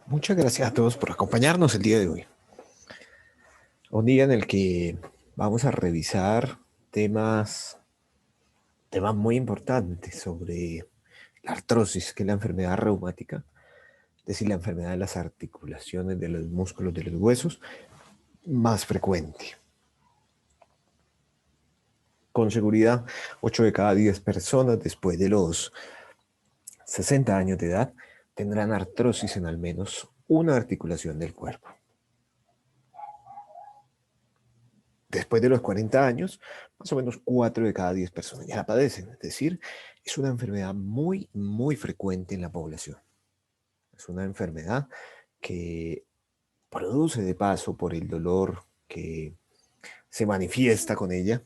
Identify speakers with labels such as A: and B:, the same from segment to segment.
A: Muchas gracias a todos por acompañarnos el día de hoy. Un día en el que vamos a revisar temas, temas muy importantes sobre la artrosis, que es la enfermedad reumática, es decir, la enfermedad de las articulaciones, de los músculos, de los huesos, más frecuente. Con seguridad, 8 de cada 10 personas después de los 60 años de edad tendrán artrosis en al menos una articulación del cuerpo. Después de los 40 años, más o menos 4 de cada 10 personas ya la padecen. Es decir, es una enfermedad muy, muy frecuente en la población. Es una enfermedad que produce de paso por el dolor que se manifiesta con ella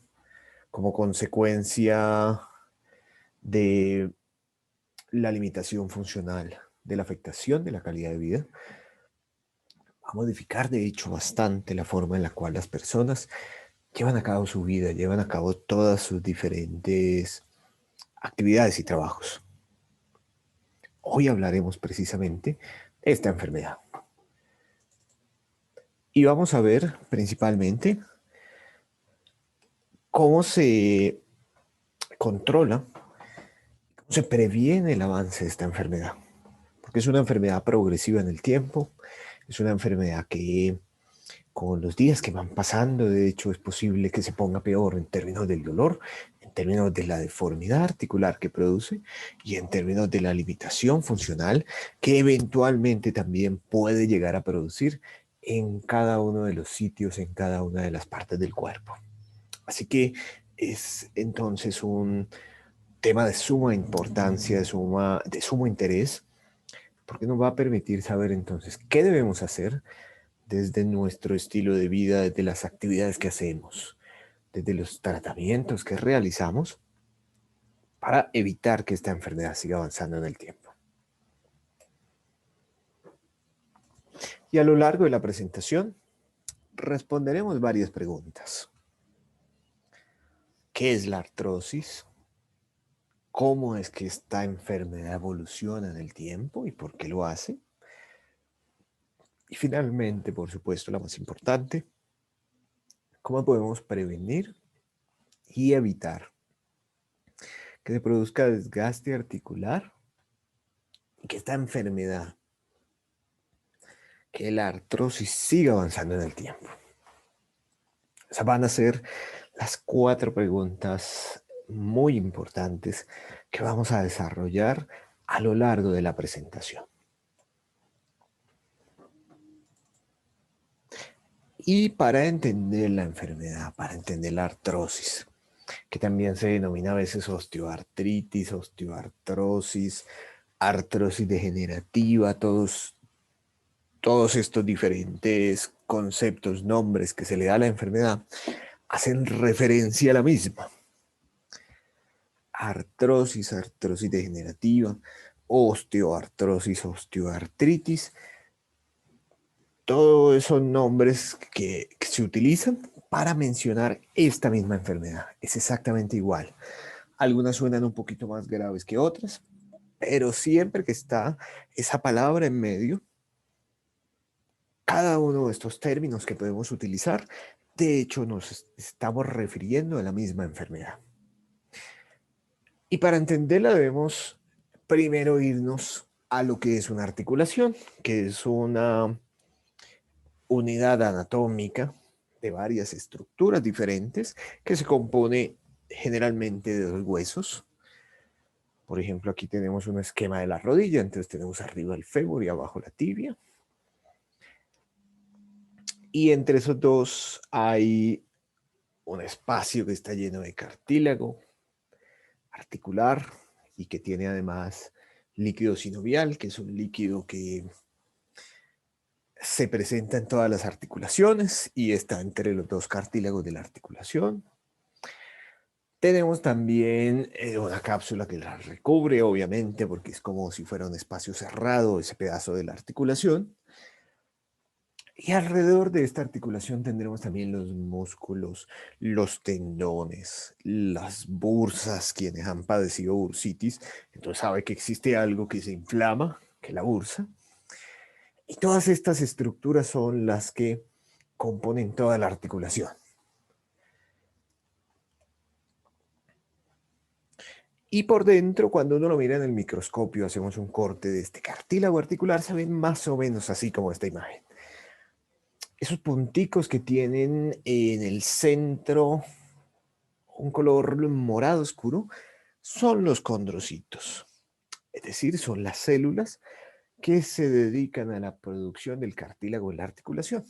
A: como consecuencia de la limitación funcional, de la afectación de la calidad de vida. Va a modificar, de hecho, bastante la forma en la cual las personas llevan a cabo su vida, llevan a cabo todas sus diferentes actividades y trabajos. Hoy hablaremos precisamente de esta enfermedad. Y vamos a ver principalmente cómo se controla, cómo se previene el avance de esta enfermedad. Porque es una enfermedad progresiva en el tiempo, es una enfermedad que con los días que van pasando, de hecho, es posible que se ponga peor en términos del dolor, en términos de la deformidad articular que produce y en términos de la limitación funcional que eventualmente también puede llegar a producir en cada uno de los sitios, en cada una de las partes del cuerpo. Así que es entonces un tema de suma importancia, de sumo interés, porque nos va a permitir saber entonces qué debemos hacer desde nuestro estilo de vida, desde las actividades que hacemos, desde los tratamientos que realizamos para evitar que esta enfermedad siga avanzando en el tiempo. Y a lo largo de la presentación responderemos varias preguntas. ¿Qué es la artrosis? ¿Cómo es que esta enfermedad evoluciona en el tiempo y por qué lo hace? Y finalmente, por supuesto, la más importante, ¿cómo podemos prevenir y evitar que se produzca desgaste articular y que esta enfermedad, que la artrosis siga avanzando en el tiempo? Esas van a ser las 4 preguntas muy importantes que vamos a desarrollar a lo largo de la presentación. Y para entender la enfermedad, para entender la artrosis, que también se denomina a veces osteoartritis, osteoartrosis, artrosis degenerativa, todos estos diferentes conceptos, nombres que se le da a la enfermedad, hacen referencia a la misma. Artrosis, artrosis degenerativa, osteoartrosis, osteoartritis, todos esos nombres que se utilizan para mencionar esta misma enfermedad. Es exactamente igual. Algunas suenan un poquito más graves que otras, pero siempre que está esa palabra en medio, cada uno de estos términos que podemos utilizar, de hecho nos estamos refiriendo a la misma enfermedad. Y para entenderla debemos primero irnos a lo que es una articulación, que es una unidad anatómica de varias estructuras diferentes que se compone generalmente de 2 huesos. Por ejemplo, aquí tenemos un esquema de la rodilla, entonces tenemos arriba el fémur y abajo la tibia. Y entre esos dos hay un espacio que está lleno de cartílago articular y que tiene además líquido sinovial, que es un líquido que se presenta en todas las articulaciones y está entre los 2 cartílagos de la articulación. Tenemos también una cápsula que la recubre, obviamente, porque es como si fuera un espacio cerrado, ese pedazo de la articulación. Y alrededor de esta articulación tendremos también los músculos, los tendones, las bursas, quienes han padecido bursitis, entonces sabe que existe algo que se inflama, que es la bursa. Y Todas estas estructuras son las que componen toda la articulación. Y por dentro, cuando uno lo mira en el microscopio, hacemos un corte de este cartílago articular, se ven más o menos así como esta imagen. Esos punticos que tienen en el centro un color morado oscuro son los condrocitos. Es decir, son las células que se dedican a la producción del cartílago en la articulación.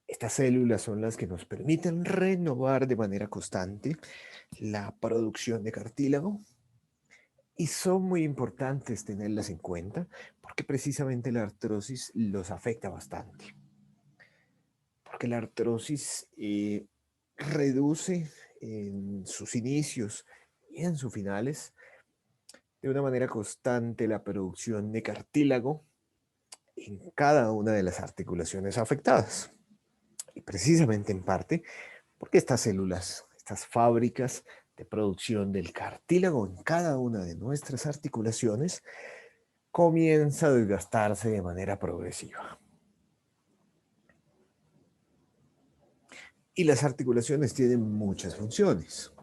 A: Estas células son las que nos permiten renovar de manera constante la producción de cartílago y son muy importantes tenerlas en cuenta porque precisamente la artrosis los afecta bastante. Porque la artrosis reduce en sus inicios y en sus finales de una manera constante la producción de cartílago en cada una de las articulaciones afectadas. Y precisamente en parte porque estas células, estas fábricas de producción del cartílago en cada una de nuestras articulaciones, comienza a desgastarse de manera progresiva. Y las articulaciones tienen muchas funciones.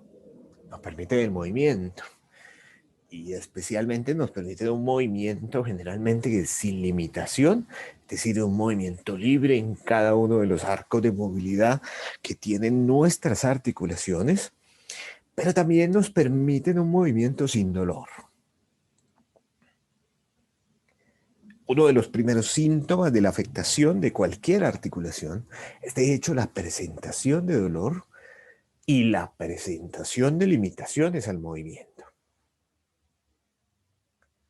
A: Nos permiten el movimiento y especialmente nos permite un movimiento generalmente sin limitación, es decir, un movimiento libre en cada uno de los arcos de movilidad que tienen nuestras articulaciones, pero también nos permiten un movimiento sin dolor. Uno de los primeros síntomas de la afectación de cualquier articulación es de hecho la presentación de dolor y la presentación de limitaciones al movimiento.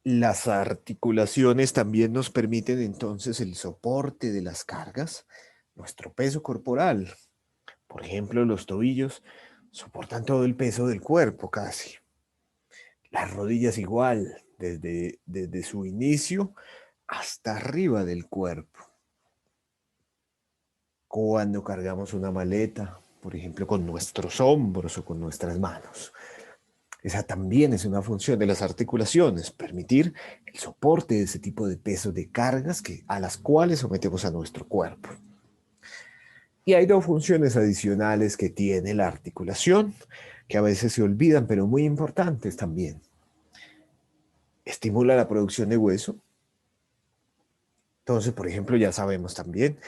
A: Las articulaciones también nos permiten entonces el soporte de las cargas, nuestro peso corporal. Por ejemplo, los tobillos soportan todo el peso del cuerpo casi. Las rodillas igual, desde su inicio hasta arriba del cuerpo. Cuando cargamos una maleta, por ejemplo, con nuestros hombros o con nuestras manos. Esa también es una función de las articulaciones, permitir el soporte de ese tipo de peso de cargas a las cuales sometemos a nuestro cuerpo. Y hay dos funciones adicionales que tiene la articulación, que a veces se olvidan, pero muy importantes también. Estimula la producción de hueso. Entonces, por ejemplo, ya sabemos también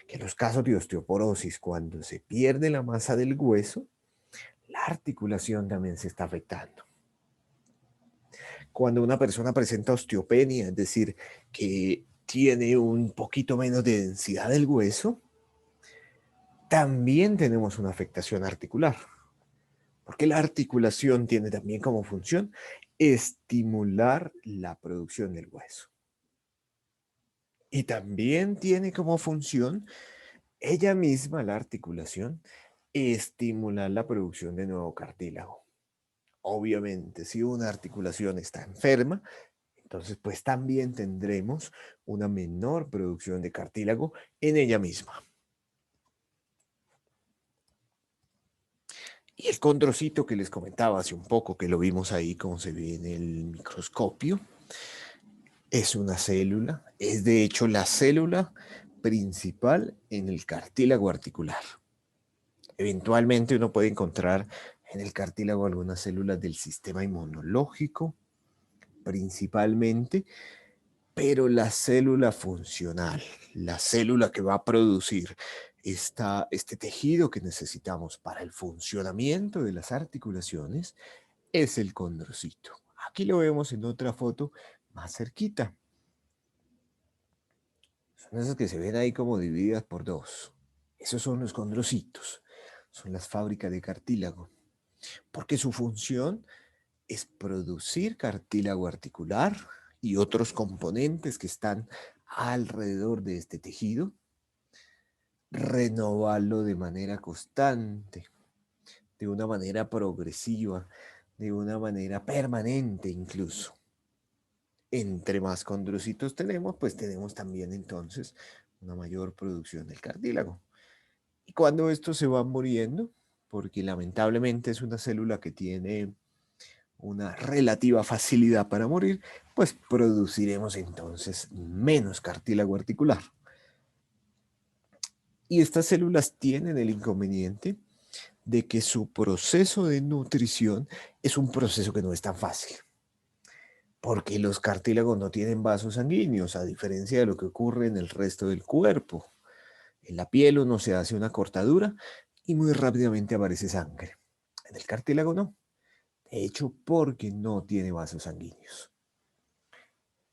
A: que en los casos de osteoporosis, cuando se pierde la masa del hueso, la articulación también se está afectando. Cuando una persona presenta osteopenia, es decir, que tiene un poquito menos de densidad del hueso, también tenemos una afectación articular, porque la articulación tiene también como función estimular la producción del hueso. Y también tiene como función ella misma, la articulación, estimular la producción de nuevo cartílago. Obviamente, si una articulación está enferma, entonces pues también tendremos una menor producción de cartílago en ella misma. Y el condrocito que les comentaba hace un poco, que lo vimos ahí como se ve en el microscopio, es una célula, es de hecho la célula principal en el cartílago articular. Eventualmente uno puede encontrar en el cartílago algunas células del sistema inmunológico, principalmente, pero la célula funcional, la célula que va a producir este tejido que necesitamos para el funcionamiento de las articulaciones, es el condrocito. Aquí lo vemos en otra foto más cerquita. Son esas que se ven ahí como divididas por dos. Esos son los condrocitos. Son las fábricas de cartílago. Porque su función es producir cartílago articular y otros componentes que están alrededor de este tejido, renovarlo de manera constante, de una manera progresiva, de una manera permanente incluso. Entre más condrocitos tenemos, pues tenemos también entonces una mayor producción del cartílago. Y cuando estos se van muriendo, porque lamentablemente es una célula que tiene una relativa facilidad para morir, pues produciremos entonces menos cartílago articular. Y estas células tienen el inconveniente de que su proceso de nutrición es un proceso que no es tan fácil, porque los cartílagos no tienen vasos sanguíneos, a diferencia de lo que ocurre en el resto del cuerpo. En la piel uno se hace una cortadura y muy rápidamente aparece sangre. En el cartílago no, de hecho porque no tiene vasos sanguíneos.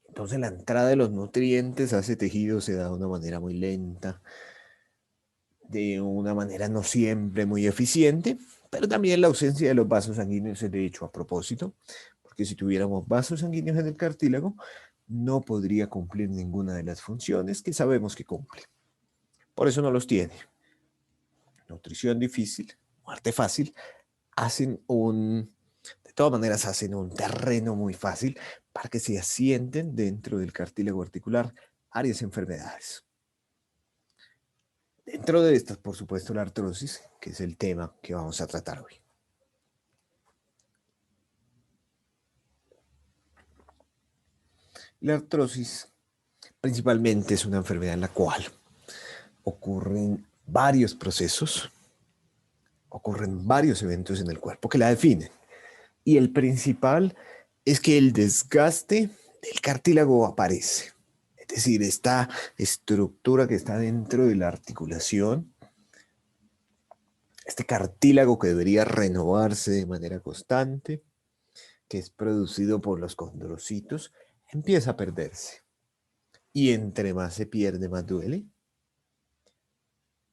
A: Entonces la entrada de los nutrientes a ese tejido se da de una manera muy lenta, de una manera no siempre muy eficiente, pero también la ausencia de los vasos sanguíneos es de hecho a propósito, porque si tuviéramos vasos sanguíneos en el cartílago, no podría cumplir ninguna de las funciones que sabemos que cumple. Por eso no los tiene. Nutrición difícil, muerte fácil, de todas maneras hacen un terreno muy fácil para que se asienten dentro del cartílago articular varias enfermedades. Dentro de estas, por supuesto, la artrosis, que es el tema que vamos a tratar hoy. La artrosis principalmente es una enfermedad en la cual ocurren varios procesos, ocurren varios eventos en el cuerpo que la definen. Y el principal es que el desgaste del cartílago aparece. Es decir, esta estructura que está dentro de la articulación, este cartílago que debería renovarse de manera constante, que es producido por los condrocitos, empieza a perderse. Y entre más se pierde, más duele.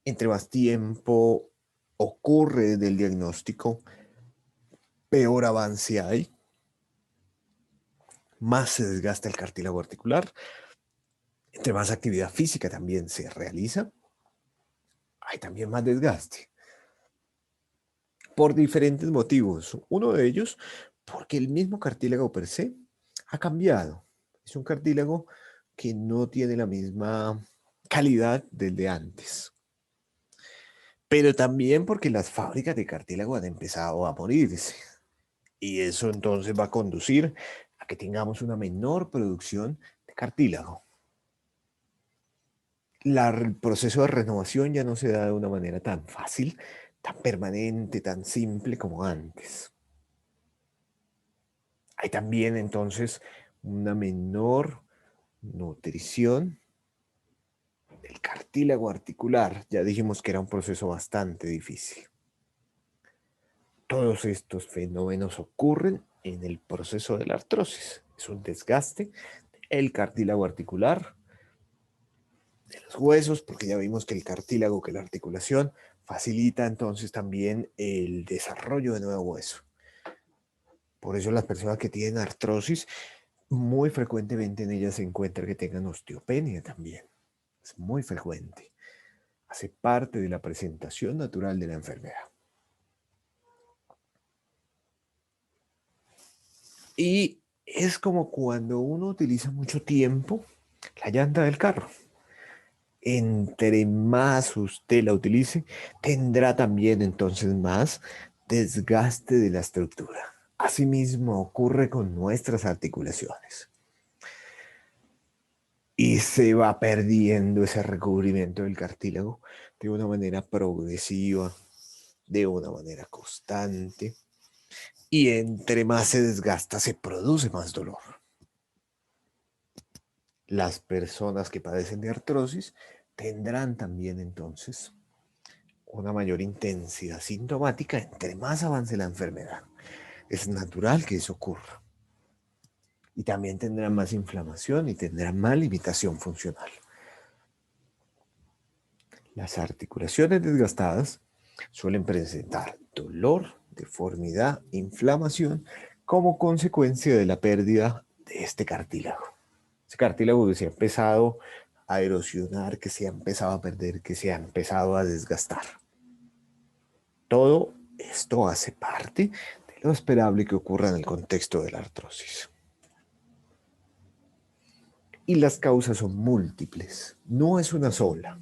A: Entre más tiempo ocurre del diagnóstico, peor avance hay. Más se desgasta el cartílago articular. Entre más actividad física también se realiza, hay también más desgaste. Por diferentes motivos. Uno de ellos, porque el mismo cartílago per se ha cambiado. Es un cartílago que no tiene la misma calidad del de antes. Pero también porque las fábricas de cartílago han empezado a morirse. Y eso entonces va a conducir a que tengamos una menor producción de cartílago. El proceso de renovación ya no se da de una manera tan fácil, tan permanente, tan simple como antes. Hay también entonces una menor nutrición del cartílago articular. Ya dijimos que era un proceso bastante difícil. Todos estos fenómenos ocurren en el proceso de la artrosis. Es un desgaste del cartílago articular, de los huesos, porque ya vimos que el cartílago, que la articulación, facilita entonces también el desarrollo de nuevo hueso. Por eso las personas que tienen artrosis, muy frecuentemente en ellas se encuentra que tengan osteopenia también. Es muy frecuente. Hace parte de la presentación natural de la enfermedad. Y es como cuando uno utiliza mucho tiempo la llanta del carro. Entre más usted la utilice, tendrá también entonces más desgaste de la estructura. Asimismo ocurre con nuestras articulaciones. Y se va perdiendo ese recubrimiento del cartílago de una manera progresiva, de una manera constante. Y entre más se desgasta, se produce más dolor. Las personas que padecen de artrosis tendrán también entonces una mayor intensidad sintomática entre más avance la enfermedad. Es natural que eso ocurra. Y también tendrán más inflamación y tendrán más limitación funcional. Las articulaciones desgastadas suelen presentar dolor, deformidad, inflamación como consecuencia de la pérdida de este cartílago. Ese cartílago que se ha empezado a erosionar, que se ha empezado a perder, que se ha empezado a desgastar. Todo esto hace parte de lo esperable que ocurra en el contexto de la artrosis. Y las causas son múltiples, no es una sola.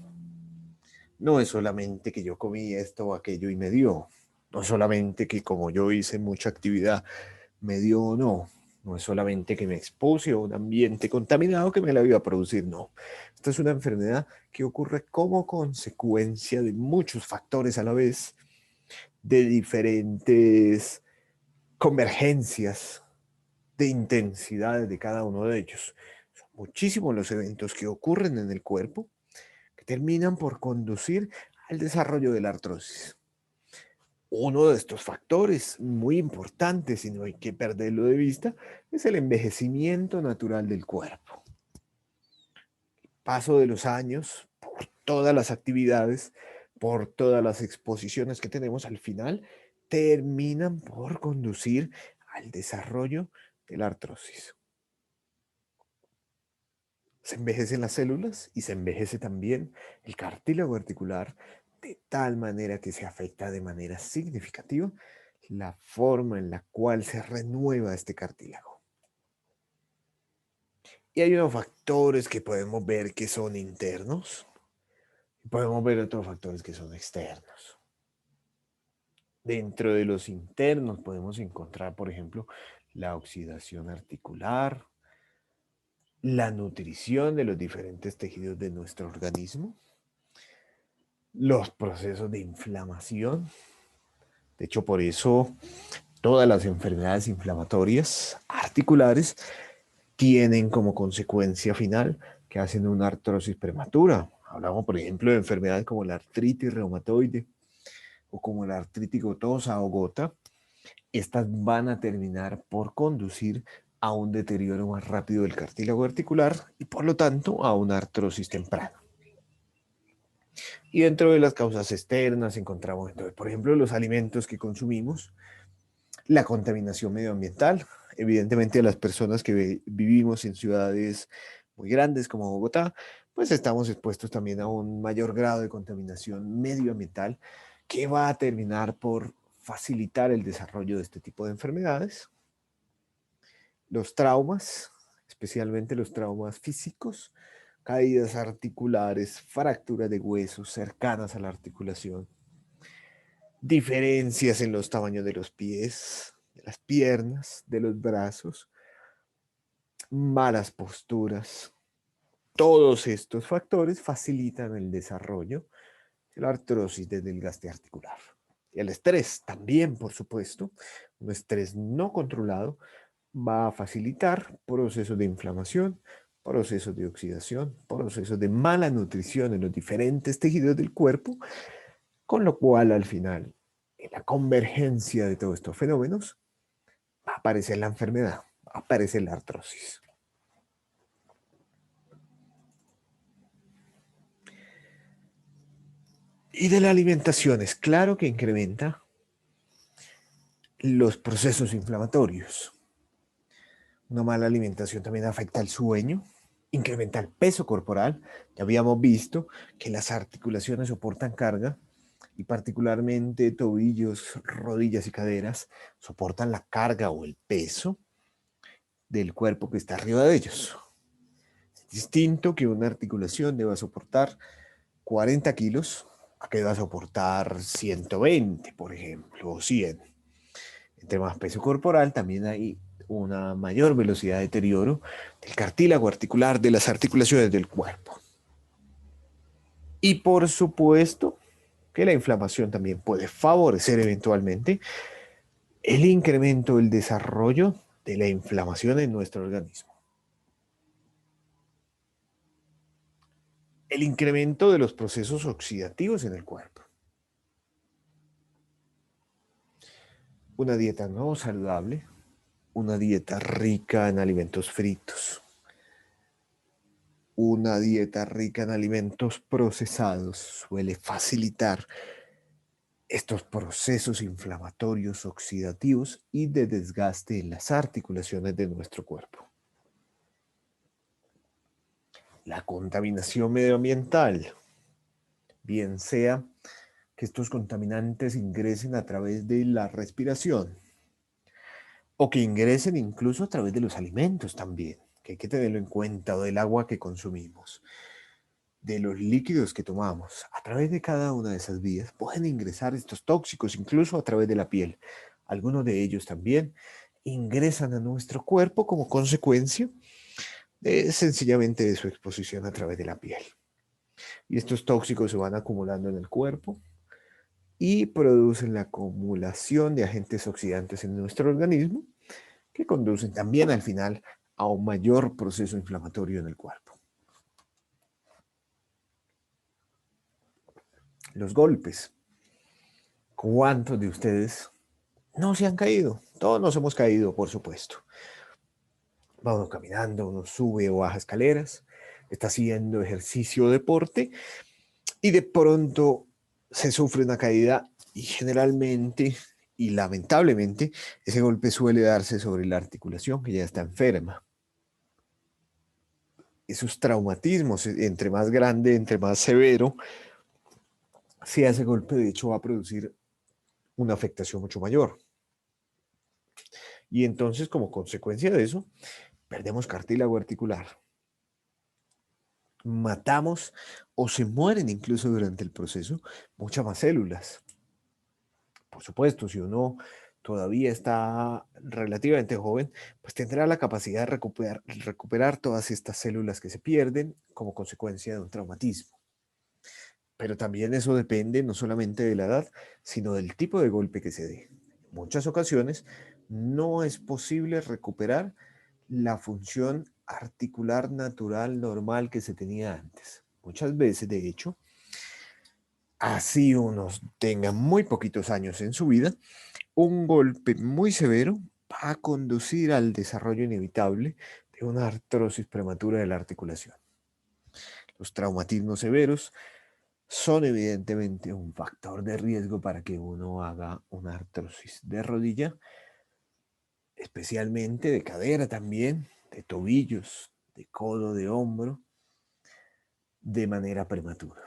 A: No es solamente que yo comí esto o aquello y me dio. No solamente que como yo hice mucha actividad me dio o no. No es solamente que me expuse a un ambiente contaminado que me la iba a producir, no. Esta es una enfermedad que ocurre como consecuencia de muchos factores a la vez, de diferentes convergencias de intensidades de cada uno de ellos. Son muchísimos los eventos que ocurren en el cuerpo que terminan por conducir al desarrollo de la artrosis. Uno de estos factores muy importantes, y no hay que perderlo de vista, es el envejecimiento natural del cuerpo. Paso de los años, por todas las actividades, por todas las exposiciones que tenemos, al final terminan por conducir al desarrollo de la artrosis. Se envejecen las células y se envejece también el cartílago articular, de tal manera que se afecta de manera significativa la forma en la cual se renueva este cartílago. Y hay unos factores que podemos ver que son internos y podemos ver otros factores que son externos. Dentro de los internos podemos encontrar, por ejemplo, la oxidación articular, la nutrición de los diferentes tejidos de nuestro organismo, los procesos de inflamación. De hecho, por eso todas las enfermedades inflamatorias articulares tienen como consecuencia final que hacen una artrosis prematura. Hablamos, por ejemplo, de enfermedades como la artritis reumatoide o como la artritis gotosa o gota. Estas van a terminar por conducir a un deterioro más rápido del cartílago articular y por lo tanto a una artrosis temprana. Y dentro de las causas externas encontramos, entonces, por ejemplo, los alimentos que consumimos, la contaminación medioambiental. Evidentemente, las personas que vivimos en ciudades muy grandes como Bogotá, pues estamos expuestos también a un mayor grado de contaminación medioambiental que va a terminar por facilitar el desarrollo de este tipo de enfermedades. Los traumas, especialmente los traumas físicos, caídas articulares, fracturas de huesos cercanas a la articulación, diferencias en los tamaños de los pies, de las piernas, de los brazos, malas posturas. Todos estos factores facilitan el desarrollo de la artrosis del desgaste articular. Y el estrés también, por supuesto, un estrés no controlado va a facilitar procesos de inflamación, procesos de oxidación, procesos de mala nutrición en los diferentes tejidos del cuerpo, con lo cual al final, en la convergencia de todos estos fenómenos, va a aparecer la enfermedad, va a aparecer la artrosis. Y de la alimentación, es claro que incrementa los procesos inflamatorios. Una mala alimentación también afecta el sueño, incrementa el peso corporal. Ya habíamos visto que las articulaciones soportan carga y particularmente tobillos, rodillas y caderas soportan la carga o el peso del cuerpo que está arriba de ellos. Es distinto que una articulación deba soportar 40 kilos a que deba soportar 120, por ejemplo, o 100. Entre más peso corporal, también hay una mayor velocidad de deterioro del cartílago articular, de las articulaciones del cuerpo. Y por supuesto que la inflamación también puede favorecer eventualmente el incremento del desarrollo de la inflamación en nuestro organismo. El incremento de los procesos oxidativos en el cuerpo. Una dieta no saludable, una dieta rica en alimentos fritos, una dieta rica en alimentos procesados suele facilitar estos procesos inflamatorios, oxidativos y de desgaste en las articulaciones de nuestro cuerpo. La contaminación medioambiental, bien sea que estos contaminantes ingresen a través de la respiración o que ingresen incluso a través de los alimentos también, que hay que tenerlo en cuenta, o del agua que consumimos, de los líquidos que tomamos. A través de cada una de esas vías pueden ingresar estos tóxicos, incluso a través de la piel. Algunos de ellos también ingresan a nuestro cuerpo como consecuencia sencillamente de su exposición a través de la piel. Y estos tóxicos se van acumulando en el cuerpo y producen la acumulación de agentes oxidantes en nuestro organismo que conducen también al final a un mayor proceso inflamatorio en el cuerpo. Los golpes. ¿Cuántos de ustedes no se han caído? Todos nos hemos caído, por supuesto. Va uno caminando, uno sube o baja escaleras, está haciendo ejercicio o deporte y de pronto se sufre una caída y generalmente y lamentablemente ese golpe suele darse sobre la articulación que ya está enferma. Esos traumatismos, entre más grande, entre más severo, si ese golpe de hecho va a producir una afectación mucho mayor. Y entonces como consecuencia de eso, perdemos cartílago articular. Matamos o se mueren incluso durante el proceso muchas más células. Por supuesto, si uno todavía está relativamente joven, pues tendrá la capacidad de recuperar todas estas células que se pierden como consecuencia de un traumatismo. Pero también eso depende no solamente de la edad, sino del tipo de golpe que se dé. En muchas ocasiones no es posible recuperar la función articular natural normal que se tenía antes. Muchas veces, de hecho, así unos tengan muy poquitos años en su vida, un golpe muy severo va a conducir al desarrollo inevitable de una artrosis prematura de la articulación. Los traumatismos severos son evidentemente un factor de riesgo para que uno haga una artrosis de rodilla, especialmente de cadera también, de tobillos, de codo, de hombro, de manera prematura.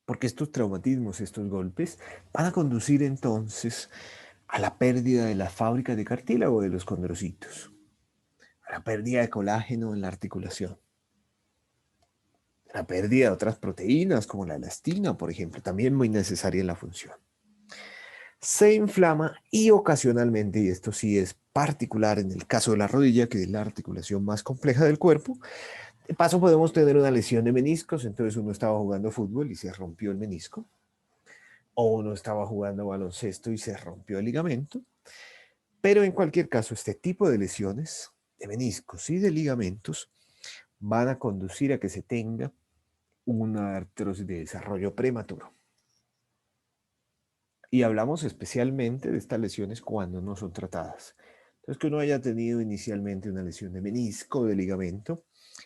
A: Porque estos traumatismos, estos golpes, van a conducir entonces a la pérdida de la fábrica de cartílago de los condrocitos, a la pérdida de colágeno en la articulación, a la pérdida de otras proteínas como la elastina, por ejemplo, también muy necesaria en la función. Se inflama y ocasionalmente, y esto sí es particular en el caso de la rodilla, que es la articulación más compleja del cuerpo, de paso podemos tener una lesión de meniscos, entonces uno estaba jugando fútbol y se rompió el menisco, o uno estaba jugando baloncesto y se rompió el ligamento, pero en cualquier caso este tipo de lesiones de meniscos y de ligamentos van a conducir a que se tenga una artrosis de desarrollo prematuro. Y hablamos especialmente de estas lesiones cuando no son tratadas. Entonces, que uno haya tenido inicialmente una lesión de menisco, de ligamento,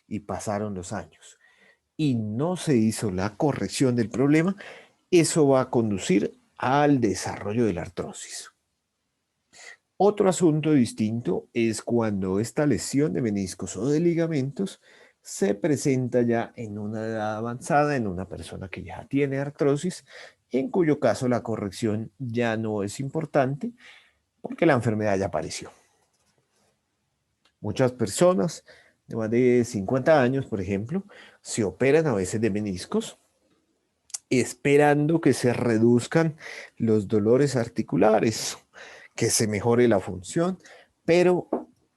A: y pasaron los años y no se hizo la corrección del problema, eso va a conducir al desarrollo de la artrosis. Otro asunto distinto es cuando esta lesión de meniscos o de ligamentos se presenta ya en una edad avanzada, en una persona que ya tiene artrosis, en cuyo caso la corrección ya no es importante porque la enfermedad ya apareció. Muchas personas de más de 50 años, por ejemplo, se operan a veces de meniscos esperando que se reduzcan los dolores articulares, que se mejore la función, pero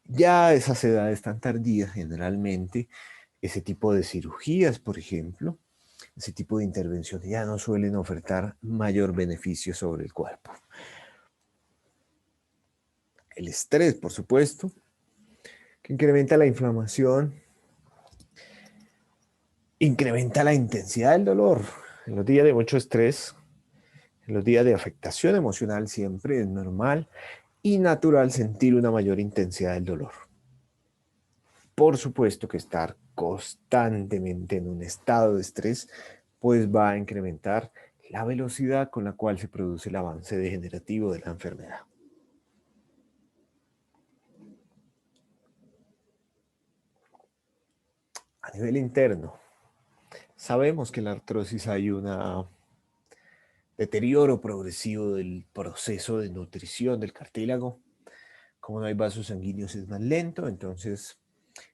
A: ya a esas edades tan tardías, generalmente, ese tipo de cirugías, por ejemplo, ese tipo de intervenciones ya no suelen ofertar mayor beneficio sobre el cuerpo. El estrés, por supuesto, que incrementa la inflamación, incrementa la intensidad del dolor. En los días de mucho estrés, en los días de afectación emocional siempre es normal y natural sentir una mayor intensidad del dolor. Por supuesto que estar constantemente en un estado de estrés pues va a incrementar la velocidad con la cual se produce el avance degenerativo de la enfermedad. A nivel interno, sabemos que en la artrosis hay un deterioro progresivo del proceso de nutrición del cartílago. Como no hay vasos sanguíneos es más lento, entonces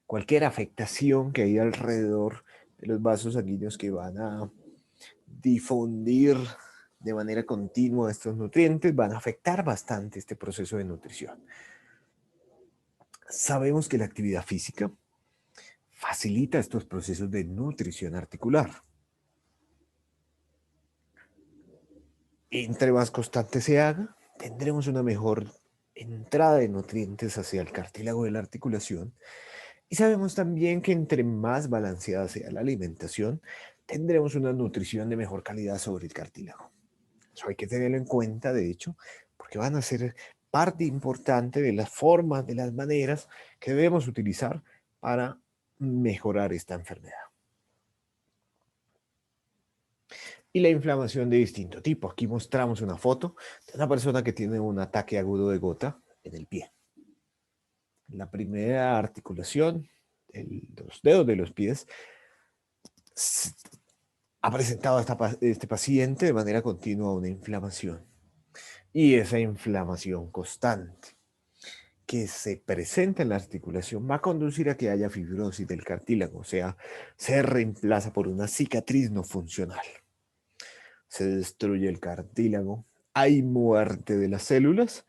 A: cualquier afectación que hay alrededor de los vasos sanguíneos que van a difundir de manera continua estos nutrientes van a afectar bastante este proceso de nutrición. Sabemos que la actividad física facilita estos procesos de nutrición articular. Entre más constante se haga, tendremos una mejor entrada de nutrientes hacia el cartílago de la articulación. Y sabemos también que entre más balanceada sea la alimentación, tendremos una nutrición de mejor calidad sobre el cartílago. Eso hay que tenerlo en cuenta, de hecho, porque van a ser parte importante de las formas, de las maneras que debemos utilizar para mejorar esta enfermedad. Y la inflamación de distinto tipo. Aquí mostramos una foto de una persona que tiene un ataque agudo de gota en el pie. La primera articulación, los dedos de los pies, ha presentado a este paciente de manera continua una inflamación. Y esa inflamación constante que se presenta en la articulación va a conducir a que haya fibrosis del cartílago, o sea, se reemplaza por una cicatriz no funcional. Se destruye el cartílago, hay muerte de las células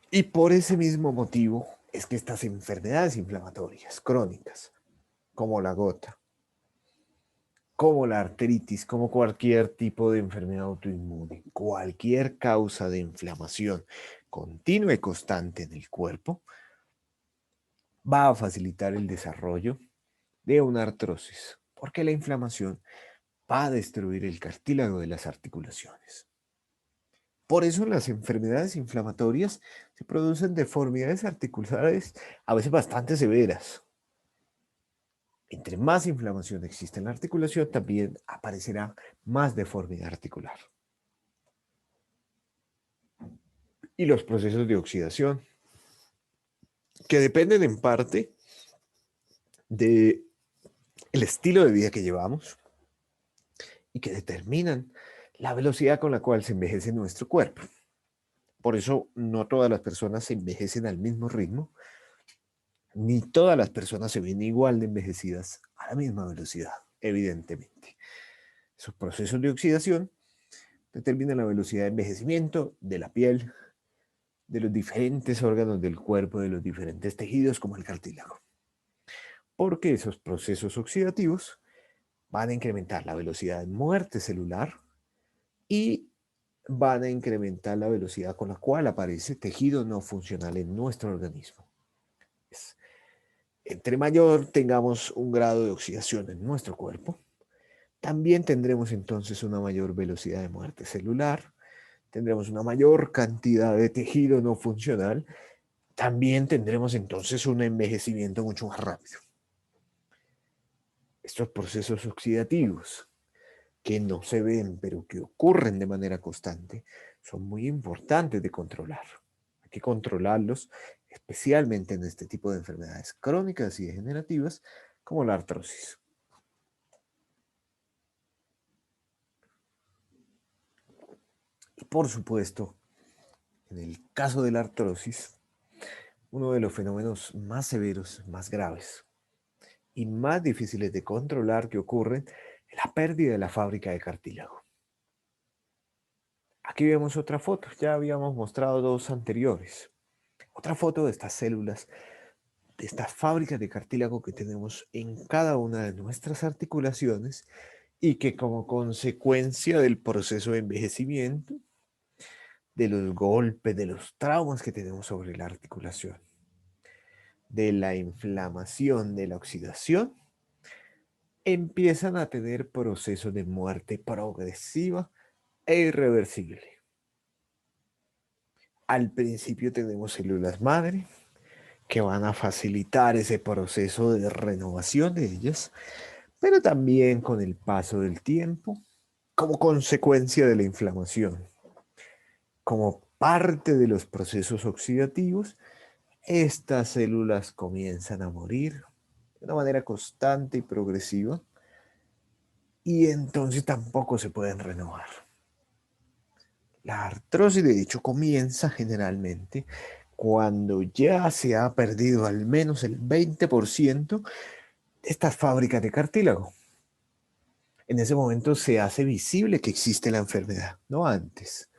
A: y por ese mismo motivo es que estas enfermedades inflamatorias crónicas, como la gota, como la artritis, como cualquier tipo de enfermedad autoinmune, cualquier causa de inflamación continua y constante en el cuerpo, va a facilitar el desarrollo de una artrosis, porque la inflamación va a destruir el cartílago de las articulaciones. Por eso en las enfermedades inflamatorias se producen deformidades articulares a veces bastante severas. Entre más inflamación existe en la articulación, también aparecerá más deformidad articular. Y los procesos de oxidación, que dependen en parte del estilo de vida que llevamos y que determinan la velocidad con la cual se envejece nuestro cuerpo. Por eso no todas las personas se envejecen al mismo ritmo, ni todas las personas se ven igual de envejecidas a la misma velocidad, evidentemente. Esos procesos de oxidación determinan la velocidad de envejecimiento de la piel, de los diferentes órganos del cuerpo, de los diferentes tejidos como el cartílago. Porque esos procesos oxidativos van a incrementar la velocidad de muerte celular y van a incrementar la velocidad con la cual aparece tejido no funcional en nuestro organismo. Entre mayor tengamos un grado de oxidación en nuestro cuerpo, también tendremos entonces una mayor velocidad de muerte celular, tendremos una mayor cantidad de tejido no funcional, también tendremos entonces un envejecimiento mucho más rápido. Estos procesos oxidativos que no se ven, pero que ocurren de manera constante, son muy importantes de controlar. Hay que controlarlos, especialmente en este tipo de enfermedades crónicas y degenerativas, como la artrosis. Y por supuesto, en el caso de la artrosis, uno de los fenómenos más severos, más graves y más difíciles de controlar que ocurren es la pérdida de la fábrica de cartílago. Aquí vemos otra foto, ya habíamos mostrado dos anteriores. Otra foto de estas células, de estas fábricas de cartílago que tenemos en cada una de nuestras articulaciones y que como consecuencia del proceso de envejecimiento, de los golpes, de los traumas que tenemos sobre la articulación, de la inflamación, de la oxidación, empiezan a tener procesos de muerte progresiva e irreversible. Al principio tenemos células madre que van a facilitar ese proceso de renovación de ellas, pero también con el paso del tiempo, como consecuencia de la inflamación, como parte de los procesos oxidativos, estas células comienzan a morir de una manera constante y progresiva y entonces tampoco se pueden renovar. La artrosis, de hecho, comienza generalmente cuando ya se ha perdido al menos el 20% de estas fábricas de cartílago. En ese momento se hace visible que existe la enfermedad, no antes.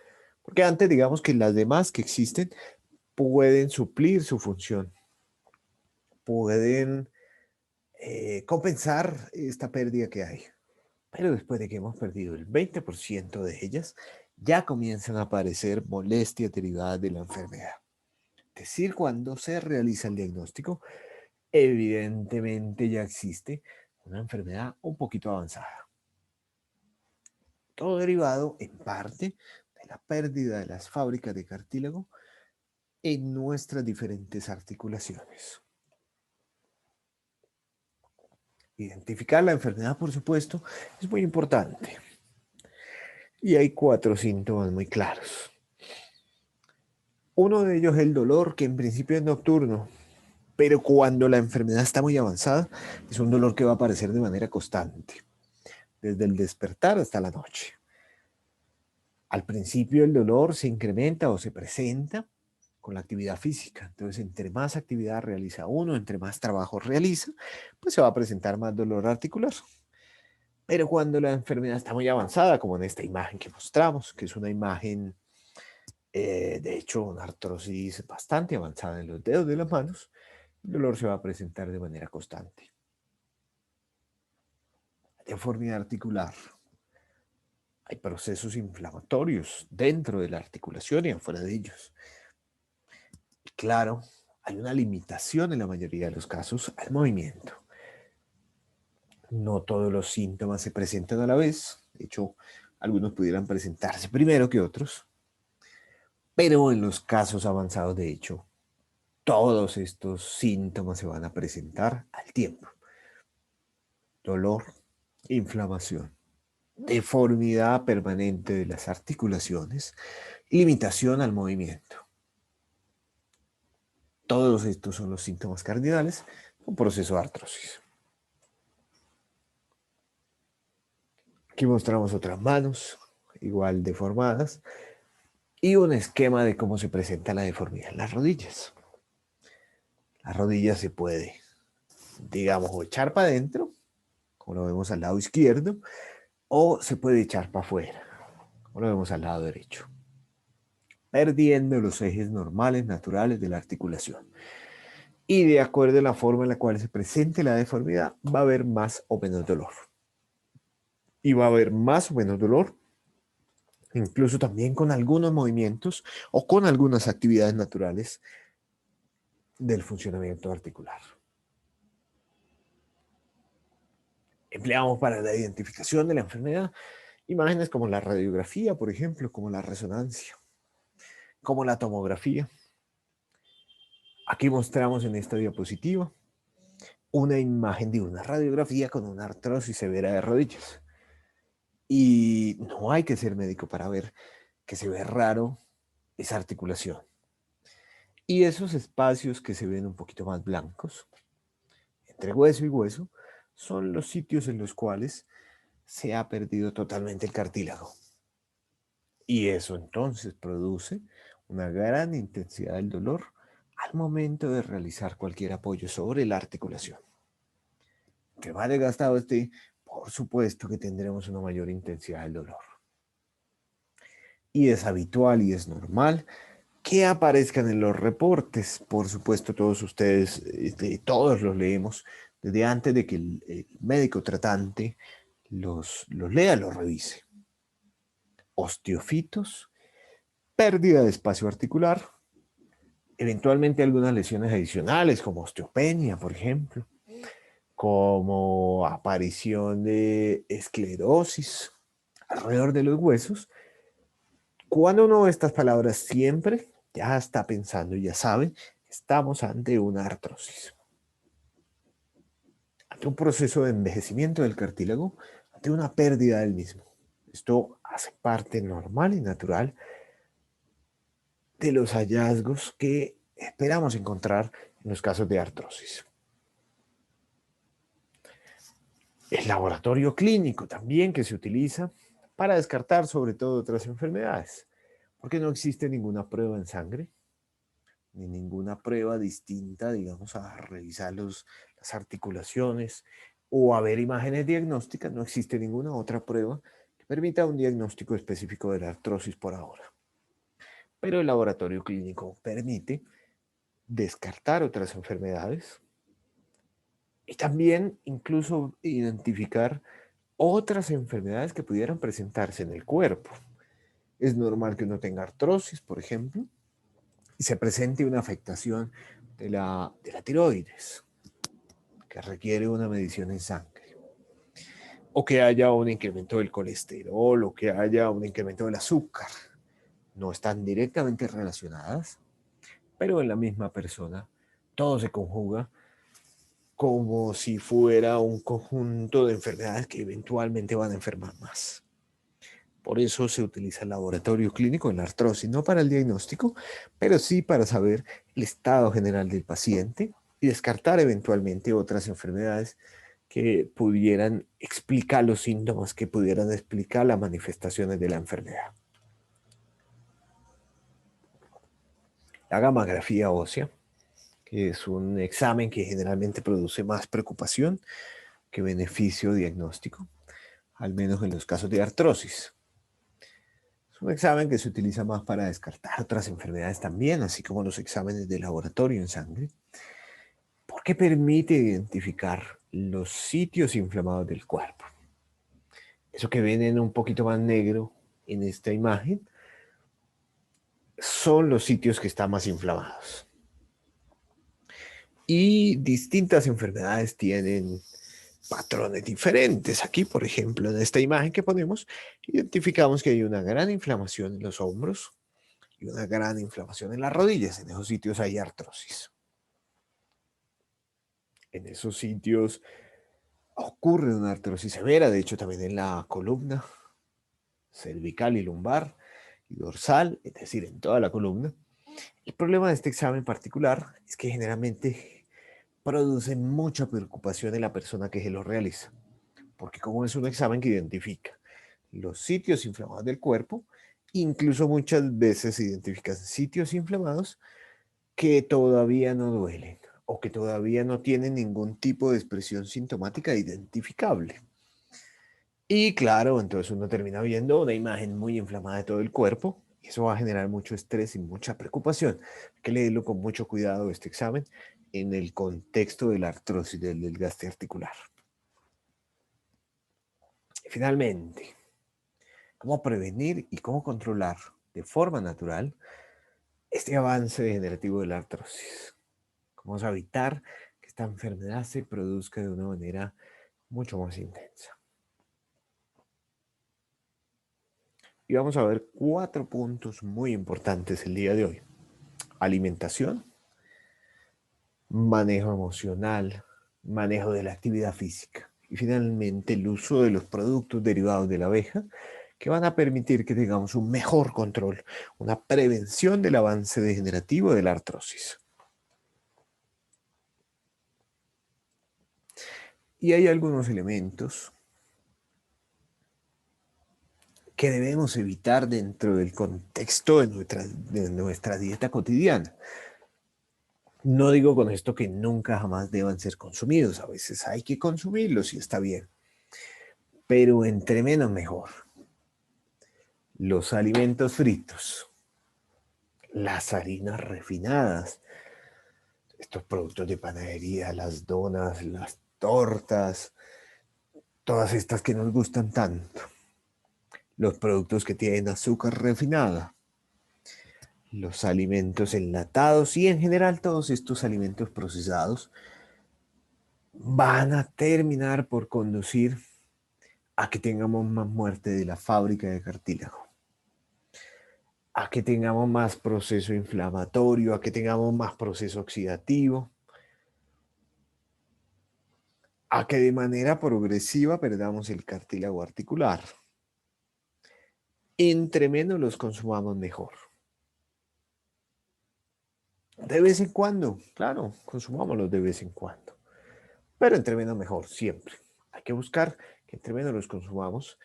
A: Porque antes, digamos que las demás que existen pueden suplir su función, pueden compensar esta pérdida que hay. Pero después de que hemos perdido el 20% de ellas, ya comienzan a aparecer molestias derivadas de la enfermedad. Es decir, cuando se realiza el diagnóstico, evidentemente ya existe una enfermedad un poquito avanzada. Todo derivado en parte de la pérdida de las fábricas de cartílago en nuestras diferentes articulaciones. Identificar la enfermedad, por supuesto, es muy importante. Y hay 4 síntomas muy claros. Uno de ellos es el dolor, que en principio es nocturno, pero cuando la enfermedad está muy avanzada, es un dolor que va a aparecer de manera constante, desde el despertar hasta la noche. Al principio el dolor se incrementa o se presenta con la actividad física. Entonces, entre más actividad realiza uno, entre más trabajo realiza, pues se va a presentar más dolor articular. Pero cuando la enfermedad está muy avanzada, como en esta imagen que mostramos, que es una imagen, de hecho, una artrosis bastante avanzada en los dedos de las manos, el dolor se va a presentar de manera constante. Deformidad articular. Hay procesos inflamatorios dentro de la articulación y afuera de ellos. Claro, hay una limitación en la mayoría de los casos al movimiento. No todos los síntomas se presentan a la vez. De hecho, algunos pudieran presentarse primero que otros. Pero en los casos avanzados, de hecho, todos estos síntomas se van a presentar al tiempo. Dolor, inflamación, deformidad permanente de las articulaciones, limitación al movimiento. Todos estos son los síntomas cardinales de un proceso de artrosis. Aquí mostramos otras manos, igual deformadas, y un esquema de cómo se presenta la deformidad en las rodillas. La rodilla se puede, digamos, o echar para adentro, como lo vemos al lado izquierdo, o se puede echar para afuera, como lo vemos al lado derecho, perdiendo los ejes normales, naturales de la articulación. Y de acuerdo a la forma en la cual se presente la deformidad, va a haber más o menos dolor. Y va a haber más o menos dolor, incluso también con algunos movimientos o con algunas actividades naturales del funcionamiento articular. Empleamos para la identificación de la enfermedad imágenes como la radiografía, por ejemplo, como la resonancia, como la tomografía. Aquí mostramos en esta diapositiva una imagen de una radiografía con una artrosis severa de rodillas. Y no hay que ser médico para ver que se ve raro esa articulación. Y esos espacios que se ven un poquito más blancos, entre hueso y hueso, son los sitios en los cuales se ha perdido totalmente el cartílago. Y eso entonces produce una gran intensidad del dolor al momento de realizar cualquier apoyo sobre la articulación. Que más desgastado esté, por supuesto que tendremos una mayor intensidad del dolor. Y es habitual y es normal que aparezcan en los reportes. Por supuesto, todos ustedes, todos los leemos desde antes de que el médico tratante los lea, los revise. Osteofitos, pérdida de espacio articular, eventualmente algunas lesiones adicionales como osteopenia, por ejemplo, como aparición de esclerosis alrededor de los huesos. Cuando uno ve estas palabras siempre ya está pensando, ya sabe, estamos ante una artrosis, ante un proceso de envejecimiento del cartílago, ante una pérdida del mismo. Esto hace parte normal y natural de los hallazgos que esperamos encontrar en los casos de artrosis. El laboratorio clínico también que se utiliza para descartar sobre todo otras enfermedades, porque no existe ninguna prueba en sangre, ni ninguna prueba distinta, digamos, a revisar las articulaciones o a ver imágenes diagnósticas, no existe ninguna otra prueba que permita un diagnóstico específico de la artrosis por ahora. Pero el laboratorio clínico permite descartar otras enfermedades y también incluso identificar otras enfermedades que pudieran presentarse en el cuerpo. Es normal que uno tenga artrosis, por ejemplo, y se presente una afectación de la tiroides, que requiere una medición en sangre, o que haya un incremento del colesterol, o que haya un incremento del azúcar. No están directamente relacionadas, pero en la misma persona todo se conjuga como si fuera un conjunto de enfermedades que eventualmente van a enfermar más. Por eso se utiliza el laboratorio clínico en la artrosis, no para el diagnóstico, pero sí para saber el estado general del paciente y descartar eventualmente otras enfermedades que pudieran explicar los síntomas, que pudieran explicar las manifestaciones de la enfermedad. La gammagrafía ósea, que es un examen que generalmente produce más preocupación que beneficio diagnóstico, al menos en los casos de artrosis. Es un examen que se utiliza más para descartar otras enfermedades también, así como los exámenes de laboratorio en sangre, porque permite identificar los sitios inflamados del cuerpo. Eso que ven en un poquito más negro en esta imagen son los sitios que están más inflamados. Y distintas enfermedades tienen patrones diferentes. Aquí, por ejemplo, en esta imagen que ponemos, identificamos que hay una gran inflamación en los hombros y una gran inflamación en las rodillas. En esos sitios hay artrosis. En esos sitios ocurre una artrosis severa, de hecho también en la columna cervical y lumbar y dorsal, es decir, en toda la columna. El problema de este examen en particular es que generalmente produce mucha preocupación en la persona que se lo realiza, porque como es un examen que identifica los sitios inflamados del cuerpo, incluso muchas veces se identifican sitios inflamados que todavía no duelen o que todavía no tienen ningún tipo de expresión sintomática identificable. Y claro, entonces uno termina viendo una imagen muy inflamada de todo el cuerpo y eso va a generar mucho estrés y mucha preocupación. Hay que leerlo con mucho cuidado este examen en el contexto de la artrosis del desgaste articular. Y finalmente, ¿cómo prevenir y cómo controlar de forma natural este avance degenerativo de la artrosis? ¿Cómo evitar que esta enfermedad se produzca de una manera mucho más intensa? Y vamos a ver 4 puntos muy importantes el día de hoy. Alimentación, manejo emocional, manejo de la actividad física y finalmente el uso de los productos derivados de la abeja que van a permitir que tengamos un mejor control, una prevención del avance degenerativo de la artrosis. Y hay algunos elementos que debemos evitar dentro del contexto de nuestra dieta cotidiana. No digo con esto que nunca jamás deban ser consumidos, a veces hay que consumirlos y está bien, pero entre menos mejor. Los alimentos fritos, las harinas refinadas, estos productos de panadería, las donas, las tortas, todas estas que nos gustan tanto, los productos que tienen azúcar refinada, los alimentos enlatados y en general todos estos alimentos procesados van a terminar por conducir a que tengamos más muerte de la fábrica de cartílago, a que tengamos más proceso inflamatorio, a que tengamos más proceso oxidativo, a que de manera progresiva perdamos el cartílago articular. Entre menos los consumamos, mejor. De vez en cuando, claro, consumámoslos de vez en cuando, pero entre menos mejor, siempre. Hay que buscar que entre menos los consumamos,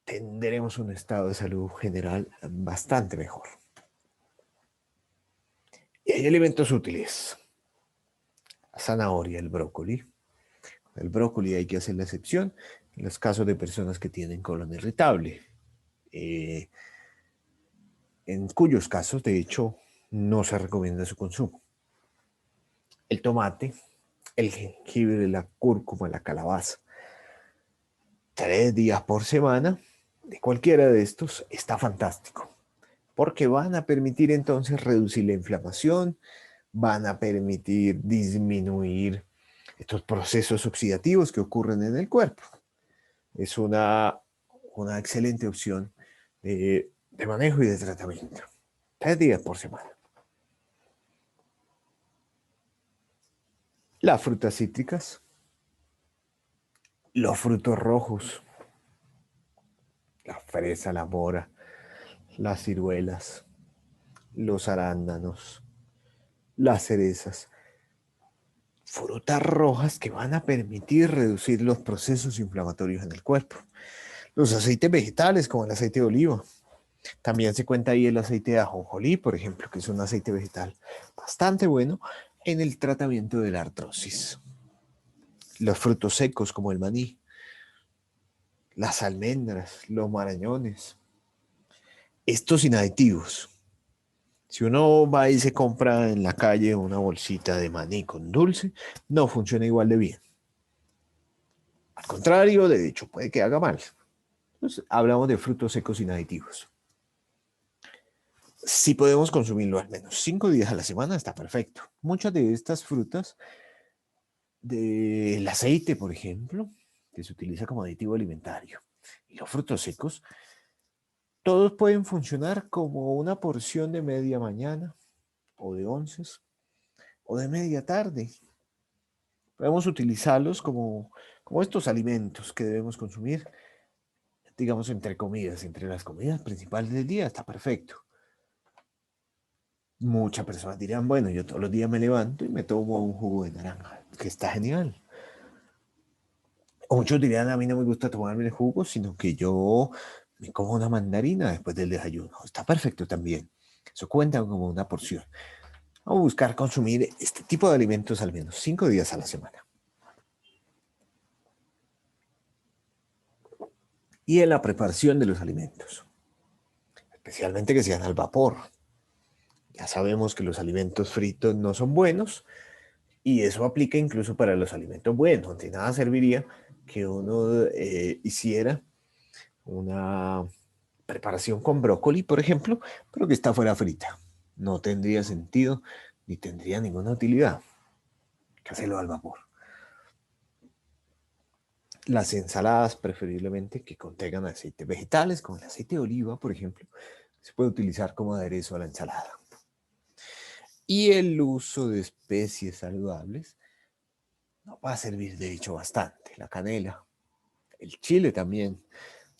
A: tendremos un estado de salud general bastante mejor. Y hay alimentos útiles. La zanahoria, el brócoli, El brócoli hay que hacer la excepción en los casos de personas que tienen colon irritable, eh, en cuyos casos, de hecho, no se recomienda su consumo. El tomate, el jengibre, la cúrcuma, la calabaza, 3 días por semana de cualquiera de estos está fantástico, porque van a permitir entonces reducir la inflamación, van a permitir disminuir estos procesos oxidativos que ocurren en el cuerpo. Es una excelente opción de manejo y de tratamiento. 3 días por semana. Las frutas cítricas, los frutos rojos, la fresa, la mora, las ciruelas, los arándanos, las cerezas, frutas rojas que van a permitir reducir los procesos inflamatorios en el cuerpo. Los aceites vegetales, como el aceite de oliva. También se cuenta ahí el aceite de ajonjolí, por ejemplo, que es un aceite vegetal bastante bueno en el tratamiento de la artrosis. Los frutos secos, como el maní, las almendras, los marañones. Estos sin aditivos. Si uno va y se compra en la calle una bolsita de maní con dulce, no funciona igual de bien. Al contrario, de hecho, puede que haga mal. Entonces, hablamos de frutos secos sin aditivos. Si podemos consumirlo al menos 5 días a la semana, está perfecto. Muchas de estas frutas, del aceite, por ejemplo, que se utiliza como aditivo alimentario, y los frutos secos, todos pueden funcionar como una porción de media mañana, o de onces, o de media tarde. Podemos utilizarlos como estos alimentos que debemos consumir, digamos, entre comidas, entre las comidas principales del día, está perfecto. Muchas personas dirán, bueno, yo todos los días me levanto y me tomo un jugo de naranja, que está genial. O muchos dirán, a mí no me gusta tomarme el jugo, sino que yo me como una mandarina después del desayuno. Está perfecto también. Eso cuenta como una porción. Vamos a buscar consumir este tipo de alimentos al menos 5 días a la semana. Y en la preparación de los alimentos, especialmente que sean al vapor. Ya sabemos que los alimentos fritos no son buenos y eso aplica incluso para los alimentos buenos. De nada serviría que uno hiciera una preparación con brócoli, por ejemplo, pero que está fuera frita. No tendría sentido ni tendría ninguna utilidad. Hay que hacerlo al vapor. Las ensaladas, preferiblemente, que contengan aceites vegetales, como el aceite de oliva, por ejemplo, se puede utilizar como aderezo a la ensalada. Y el uso de especies saludables nos va a servir, de hecho, bastante. La canela, el chile también.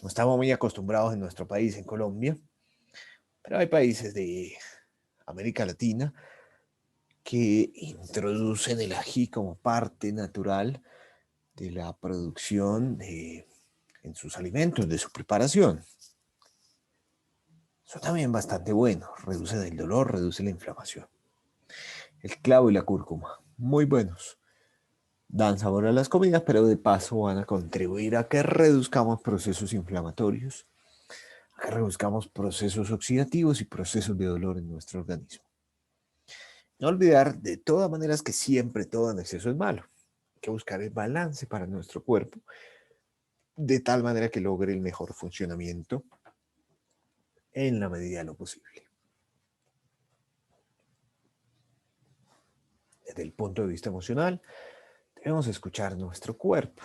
A: No estamos muy acostumbrados en nuestro país, en Colombia, pero hay países de América Latina que introducen el ají como parte natural de la producción en sus alimentos, de su preparación. Eso también bastante bueno, reduce el dolor, reduce la inflamación. El clavo y la cúrcuma, muy buenos. Dan sabor a las comidas, pero de paso van a contribuir a que reduzcamos procesos inflamatorios, a que reduzcamos procesos oxidativos y procesos de dolor en nuestro organismo. No olvidar de todas maneras que siempre todo en exceso es malo. Hay que buscar el balance para nuestro cuerpo de tal manera que logre el mejor funcionamiento en la medida de lo posible. Desde el punto de vista emocional, debemos escuchar nuestro cuerpo.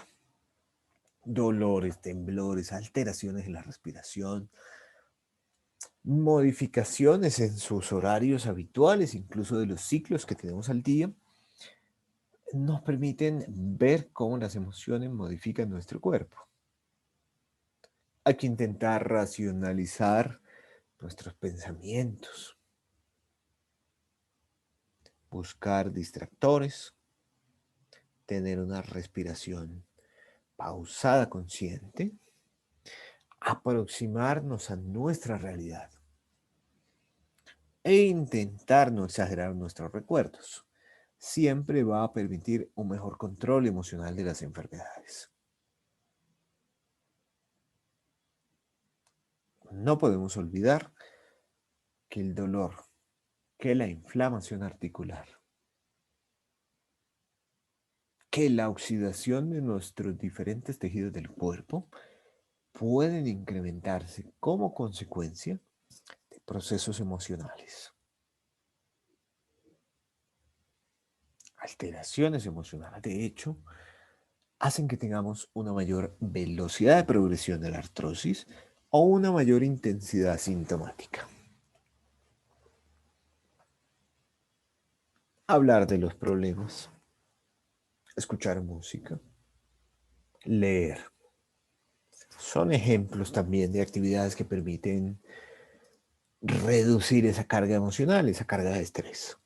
A: Dolores, temblores, alteraciones en la respiración, modificaciones en sus horarios habituales, incluso de los ciclos que tenemos al día, nos permiten ver cómo las emociones modifican nuestro cuerpo. Hay que intentar racionalizar nuestros pensamientos, buscar distractores, tener una respiración pausada, consciente, aproximarnos a nuestra realidad e intentar no exagerar nuestros recuerdos. siempre va a permitir un mejor control emocional de las enfermedades. No podemos olvidar que el dolor, que la inflamación articular, que la oxidación de nuestros diferentes tejidos del cuerpo pueden incrementarse como consecuencia de procesos emocionales. Alteraciones emocionales, de hecho, hacen que tengamos una mayor velocidad de progresión de la artrosis o una mayor intensidad sintomática. Hablar de los problemas, escuchar música, leer. Son ejemplos también de actividades que permiten reducir esa carga emocional, esa carga de estrés.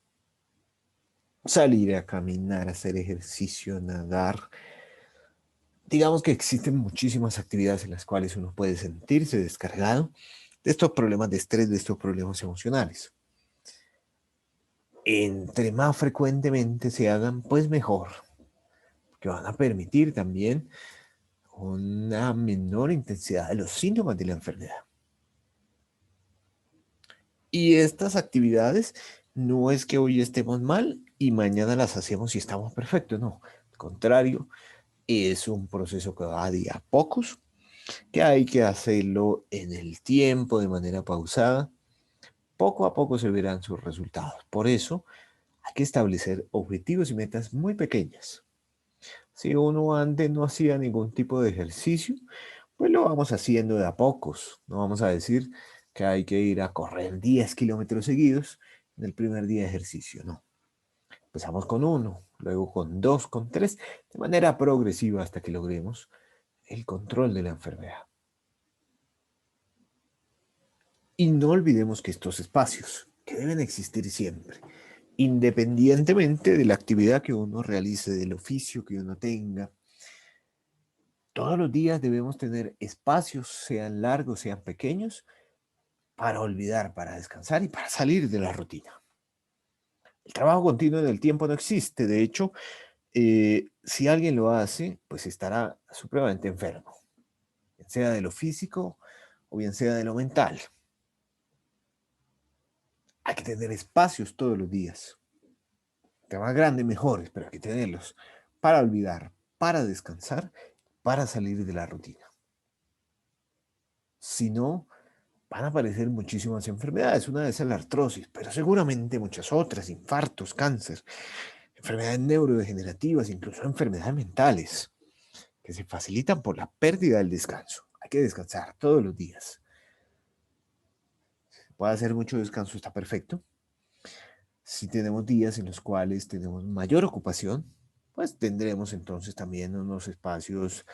A: Salir a caminar, hacer ejercicio, nadar. Digamos que existen muchísimas actividades en las cuales uno puede sentirse descargado de estos problemas de estrés, de estos problemas emocionales. Entre más frecuentemente se hagan, pues mejor, que van a permitir también una menor intensidad de los síntomas de la enfermedad. Y estas actividades no es que hoy estemos mal y mañana las hacemos y estamos perfectos, no. Al contrario, es un proceso que va de a pocos, que hay que hacerlo en el tiempo, de manera pausada. Poco a poco se verán sus resultados. Por eso hay que establecer objetivos y metas muy pequeñas. Si uno antes no hacía ningún tipo de ejercicio, pues lo vamos haciendo de a pocos. No vamos a decir que hay que ir a correr 10 kilómetros seguidos en el primer día de ejercicio, no. Empezamos con uno, luego con dos, con tres, de manera progresiva hasta que logremos el control de la enfermedad. Y no olvidemos que estos espacios, que deben existir siempre, independientemente de la actividad que uno realice, del oficio que uno tenga, todos los días debemos tener espacios, sean largos, sean pequeños, para olvidar, para descansar y para salir de la rutina. El trabajo continuo en el tiempo no existe. De hecho, si alguien lo hace, pues estará supremamente enfermo, bien sea de lo físico o bien sea de lo mental. Hay que tener espacios todos los días. De más grandes, mejores, pero hay que tenerlos para olvidar, para descansar, para salir de la rutina. Si no, van a aparecer muchísimas enfermedades. Una de esas es la artrosis, pero seguramente muchas otras, infartos, cáncer, enfermedades neurodegenerativas, incluso enfermedades mentales, que se facilitan por la pérdida del descanso. Hay que descansar todos los días. Si puede hacer mucho descanso, está perfecto. Si tenemos días en los cuales tenemos mayor ocupación, pues tendremos entonces también unos espacios,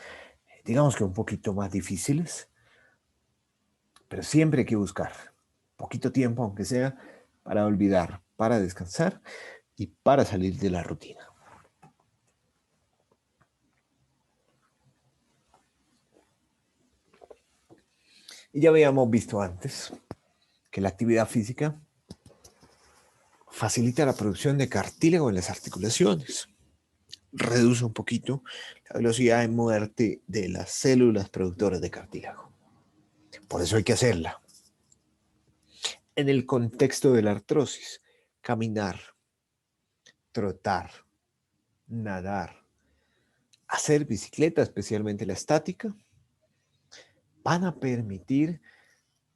A: digamos que un poquito más difíciles, pero siempre hay que buscar poquito tiempo, aunque sea, para olvidar, para descansar y para salir de la rutina. Y ya habíamos visto antes que la actividad física facilita la producción de cartílago en las articulaciones, reduce un poquito la velocidad de muerte de las células productoras de cartílago. Por eso hay que hacerla. En el contexto de la artrosis, caminar, trotar, nadar, hacer bicicleta, especialmente la estática, van a permitir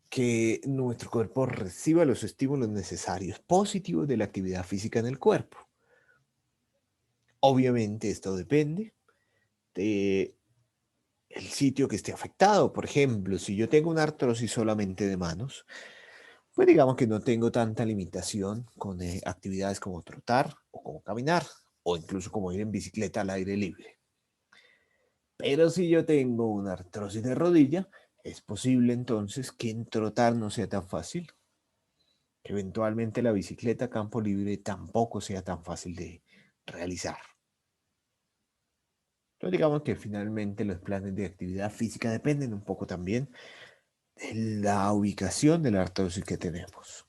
A: que nuestro cuerpo reciba los estímulos necesarios positivos de la actividad física en el cuerpo. Obviamente esto depende de el sitio que esté afectado. Por ejemplo, si yo tengo una artrosis solamente de manos, pues digamos que no tengo tanta limitación con actividades como trotar o como caminar o incluso como ir en bicicleta al aire libre. Pero si yo tengo una artrosis de rodilla, es posible entonces que en trotar no sea tan fácil, que eventualmente la bicicleta a campo libre tampoco sea tan fácil de realizar. Entonces digamos que finalmente los planes de actividad física dependen un poco también de la ubicación de la artrosis que tenemos.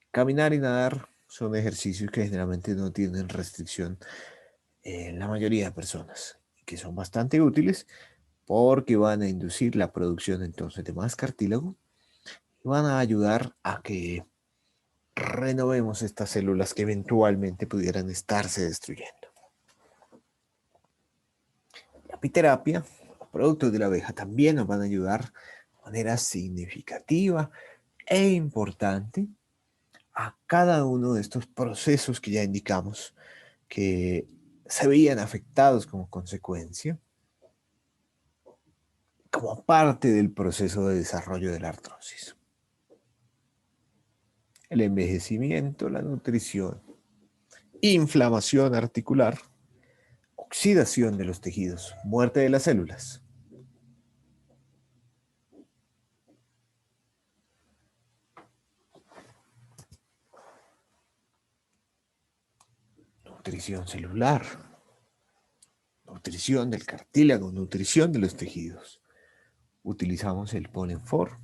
A: Caminar y nadar Son ejercicios que generalmente no tienen restricción en la mayoría de personas, que son bastante útiles porque van a inducir la producción entonces de más cartílago y van a ayudar a que renovemos estas células que eventualmente pudieran estarse destruyendo. La apiterapia, los productos de la abeja, también nos van a ayudar de manera significativa e importante a cada uno de estos procesos que ya indicamos que se veían afectados como consecuencia, como parte del proceso de desarrollo de la artrosis. El envejecimiento, la nutrición, inflamación articular, oxidación de los tejidos, muerte de las células. Nutrición celular, nutrición del cartílago, nutrición de los tejidos. Utilizamos el Polen-4,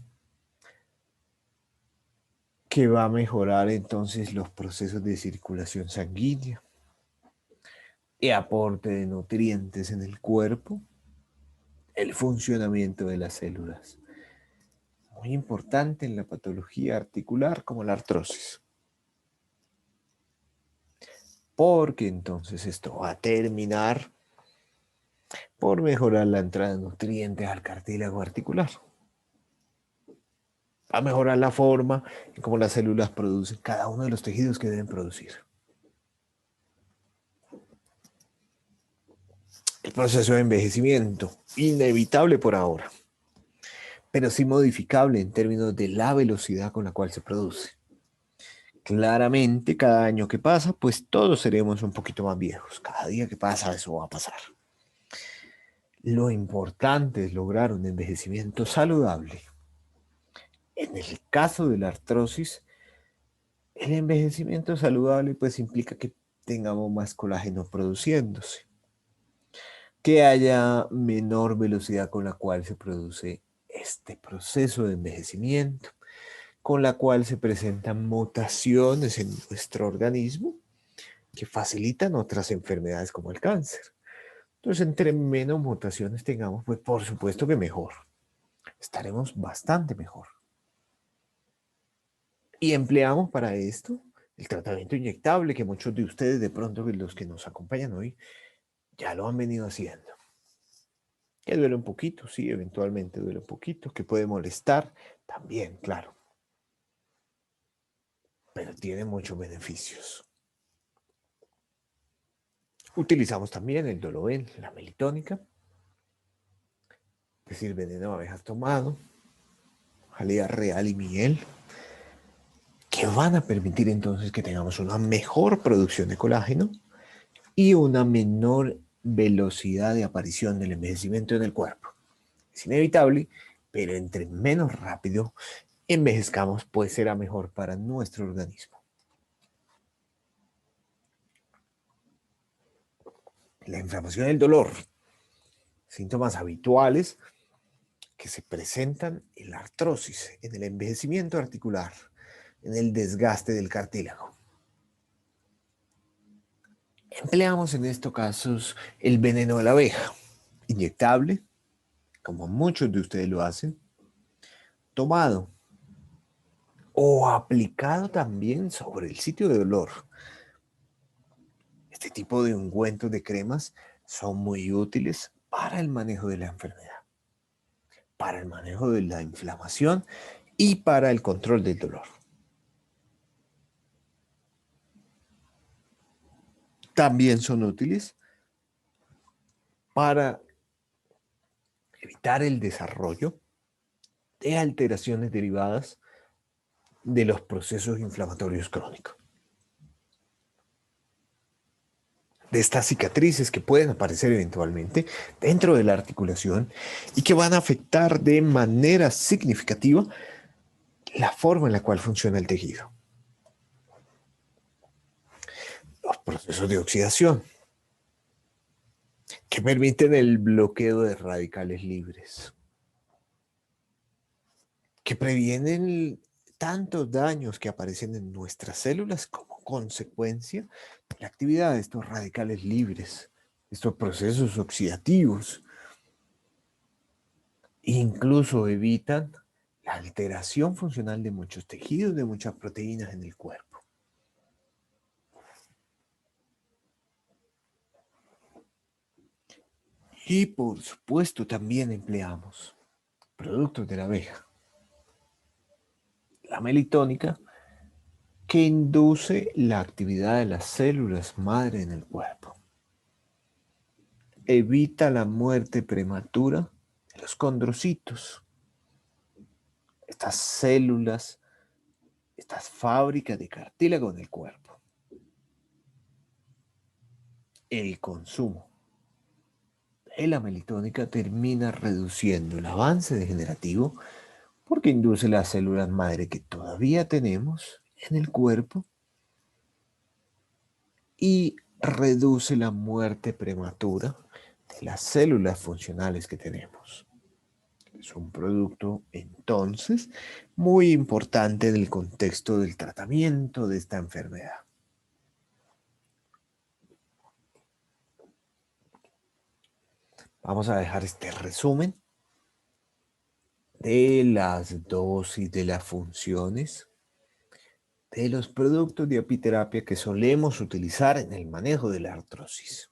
A: que va a mejorar entonces los procesos de circulación sanguínea y aporte de nutrientes en el cuerpo, el funcionamiento de las células. Muy importante en la patología articular como la artrosis. Porque entonces esto va a terminar por mejorar la entrada de nutrientes al cartílago articular. Va a mejorar la forma en cómo las células producen cada uno de los tejidos que deben producir. El proceso de envejecimiento, inevitable por ahora, pero sí modificable en términos de la velocidad con la cual se produce. Claramente, cada año que pasa, pues todos seremos un poquito más viejos. Cada día que pasa, eso va a pasar. Lo importante es lograr un envejecimiento saludable. En el caso de la artrosis, el envejecimiento saludable pues implica que tengamos más colágeno produciéndose, que haya menor velocidad con la cual se produce este proceso de envejecimiento, con la cual se presentan mutaciones en nuestro organismo que facilitan otras enfermedades como el cáncer. Entonces, entre menos mutaciones tengamos, pues por supuesto que mejor. Estaremos bastante mejor. Y empleamos para esto el tratamiento inyectable que muchos de ustedes, de pronto los que nos acompañan hoy, ya lo han venido haciendo. Que duele un poquito, sí, eventualmente duele un poquito, que puede molestar, también, claro. Pero tiene muchos beneficios. Utilizamos también el Doloven, la melitónica, es decir, veneno de abejas tomado, jalea real y miel, que van a permitir entonces que tengamos una mejor producción de colágeno y una menor velocidad de aparición del envejecimiento en el cuerpo. Es inevitable, pero entre menos rápido envejezcamos, pues será mejor para nuestro organismo. La inflamación y el dolor, síntomas habituales que se presentan en la artrosis, en el envejecimiento articular, en el desgaste del cartílago. Empleamos en estos casos el veneno de la abeja, inyectable, como muchos de ustedes lo hacen, tomado o aplicado también sobre el sitio de dolor. Este tipo de ungüentos de cremas son muy útiles para el manejo de la enfermedad, para el manejo de la inflamación y para el control del dolor. También son útiles para evitar el desarrollo de alteraciones derivadas de los procesos inflamatorios crónicos. De estas cicatrices que pueden aparecer eventualmente dentro de la articulación y que van a afectar de manera significativa la forma en la cual funciona el tejido. Los procesos de oxidación que permiten el bloqueo de radicales libres, que previenen tantos daños que aparecen en nuestras células como consecuencia de la actividad de estos radicales libres, estos procesos oxidativos. Incluso evitan la alteración funcional de muchos tejidos, de muchas proteínas en el cuerpo. Y por supuesto también empleamos productos de la abeja. La melitónica, que induce la actividad de las células madre en el cuerpo. Evita la muerte prematura de los condrocitos. Estas células, estas fábricas de cartílago en el cuerpo. El consumo de la melitónica termina reduciendo el avance degenerativo porque induce las células madre que todavía tenemos en el cuerpo y reduce la muerte prematura de las células funcionales que tenemos. Es un producto, entonces, muy importante en el contexto del tratamiento de esta enfermedad. Vamos a dejar este resumen de las dosis, de las funciones, de los productos de apiterapia que solemos utilizar en el manejo de la artrosis.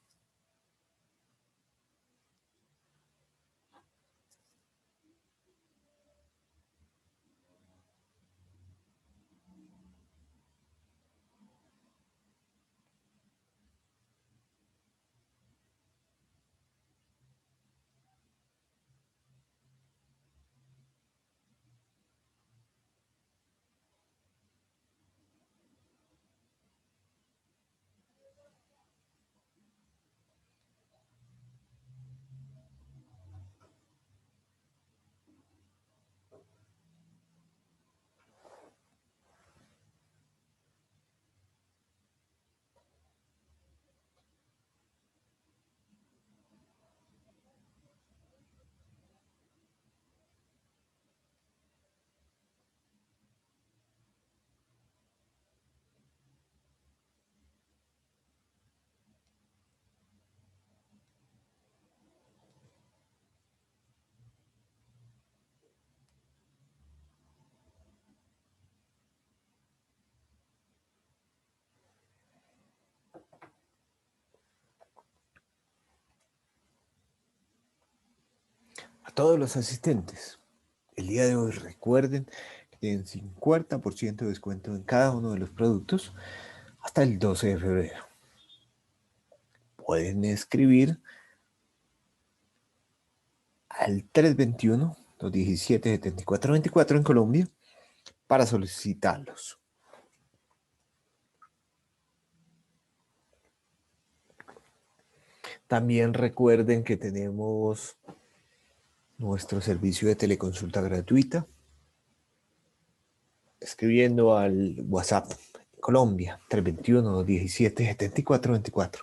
A: A todos los asistentes, el día de hoy recuerden que tienen 50% de descuento en cada uno de los productos hasta el 12 de febrero. Pueden escribir al 321-217-7424 en Colombia para solicitarlos. También recuerden que tenemos nuestro servicio de teleconsulta gratuita, escribiendo al WhatsApp Colombia 321-217-7424.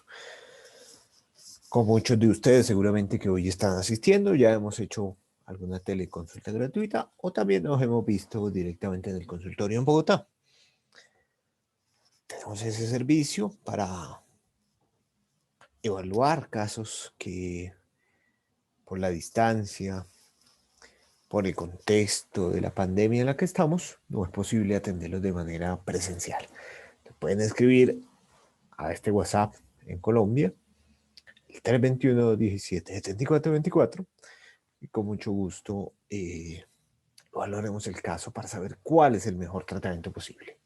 A: Con muchos de ustedes seguramente que hoy están asistiendo, ya hemos hecho alguna teleconsulta gratuita o también nos hemos visto directamente en el consultorio en Bogotá. Tenemos ese servicio para evaluar casos que por la distancia, por el contexto de la pandemia en la que estamos, no es posible atenderlos de manera presencial. Pueden escribir a este WhatsApp en Colombia, el 321-17-7424, y con mucho gusto evaluaremos el caso para saber cuál es el mejor tratamiento posible.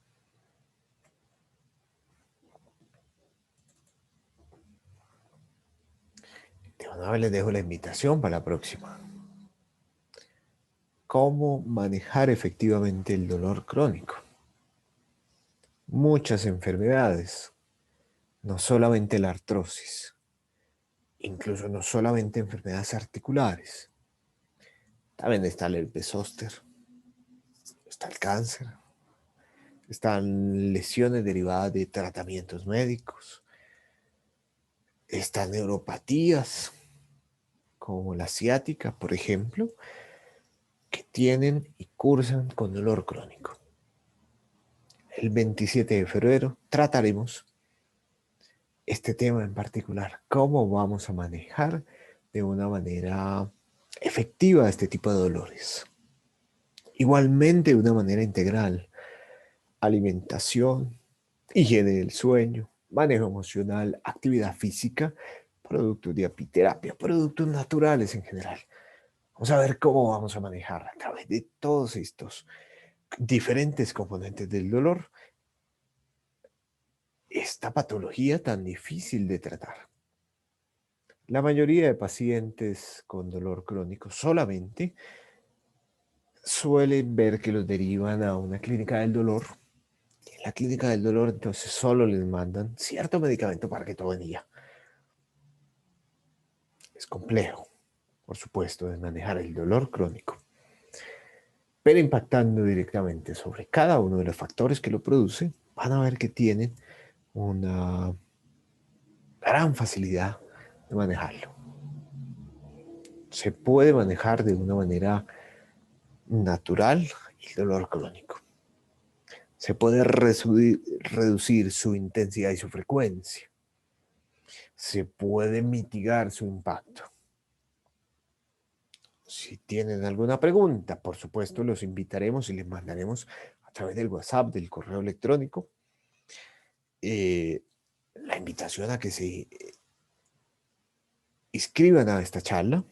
A: De una vez les dejo la invitación para la próxima. ¿Cómo manejar efectivamente el dolor crónico? Muchas enfermedades, no solamente la artrosis, incluso no solamente enfermedades articulares. También está el herpes zóster, está el cáncer, están lesiones derivadas de tratamientos médicos, están neuropatías, como la ciática, por ejemplo, que tienen y cursan con dolor crónico. el 27 de febrero trataremos este tema en particular, cómo vamos a manejar de una manera efectiva este tipo de dolores. Igualmente de una manera integral, alimentación, higiene del sueño, manejo emocional, actividad física, productos de apiterapia, productos naturales en general. Vamos a ver cómo vamos a manejar a través de todos estos diferentes componentes del dolor esta patología tan difícil de tratar. La mayoría de pacientes con dolor crónico solamente suelen ver que los derivan a una clínica del dolor. En la clínica del dolor entonces solo les mandan cierto medicamento para que tomen y ya. Es complejo, por supuesto, de manejar el dolor crónico, pero impactando directamente sobre cada uno de los factores que lo producen, van a ver que tienen una gran facilidad de manejarlo. Se puede manejar de una manera natural el dolor crónico. Se puede reducir su intensidad y su frecuencia. Se puede mitigar su impacto. Si tienen alguna pregunta, por supuesto, los invitaremos y les mandaremos a través del WhatsApp, del correo electrónico, eh, la invitación a que se inscriban a esta charla.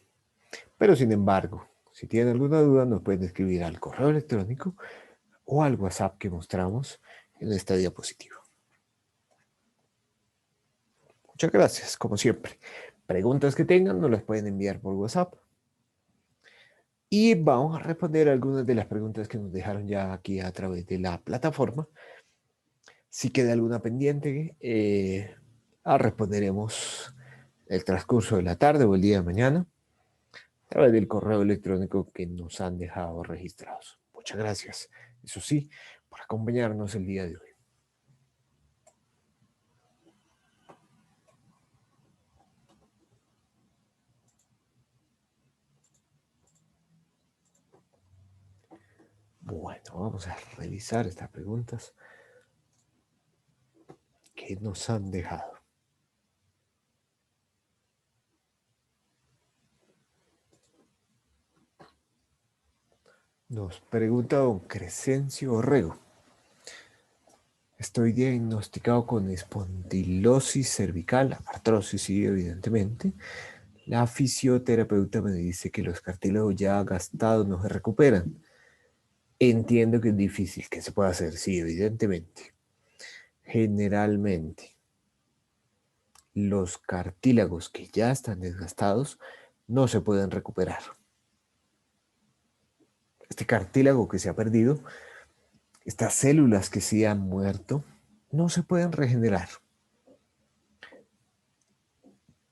A: Pero sin embargo, si tienen alguna duda, nos pueden escribir al correo electrónico o al WhatsApp que mostramos en esta diapositiva. Muchas gracias, como siempre. Preguntas que tengan nos las pueden enviar por WhatsApp. Y vamos a responder algunas de las preguntas que nos dejaron ya aquí a través de la plataforma. Si queda alguna pendiente, responderemos el transcurso de la tarde o el día de mañana a través del correo electrónico que nos han dejado registrados. Muchas gracias, eso sí, por acompañarnos el día de hoy. Bueno, vamos a revisar estas preguntas que nos han dejado. Nos pregunta don Crescencio Orrego. Estoy diagnosticado con espondilosis cervical, artrosis, sí, evidentemente. La fisioterapeuta me dice que los cartílagos ya gastados no se recuperan. Entiendo que es difícil, que se pueda hacer, sí, evidentemente. Generalmente, los cartílagos que ya están desgastados no se pueden recuperar. Este cartílago que se ha perdido, estas células que sí han muerto, no se pueden regenerar.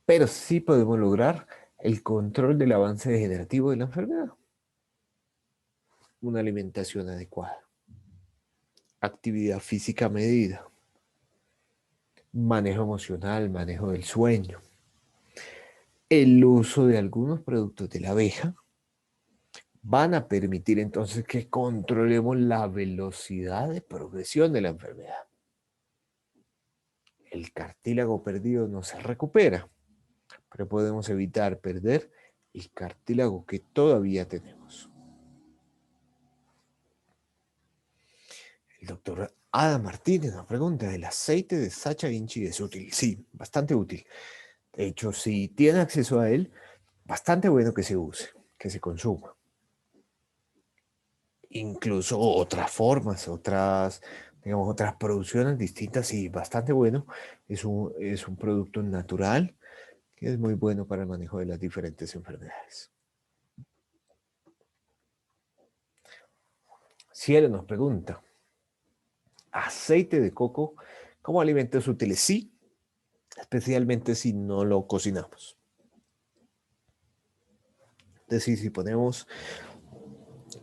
A: Pero sí podemos lograr el control del avance degenerativo de la enfermedad. Una alimentación adecuada, actividad física medida, manejo emocional, manejo del sueño, el uso de algunos productos de la abeja van a permitir entonces que controlemos la velocidad de progresión de la enfermedad. El cartílago perdido no se recupera, pero podemos evitar perder el cartílago que todavía tenemos. El doctor Ada Martínez nos pregunta, ¿el aceite de Sacha Vinci es útil? Sí, bastante útil. De hecho, si tiene acceso a él, bastante bueno que se use, que se consuma. Incluso otras formas, digamos, otras producciones distintas, sí, bastante bueno. Es un producto natural que es muy bueno para el manejo de las diferentes enfermedades. Cielo nos pregunta, ¿aceite de coco como alimentos útiles? Sí, especialmente si no lo cocinamos. Es decir, si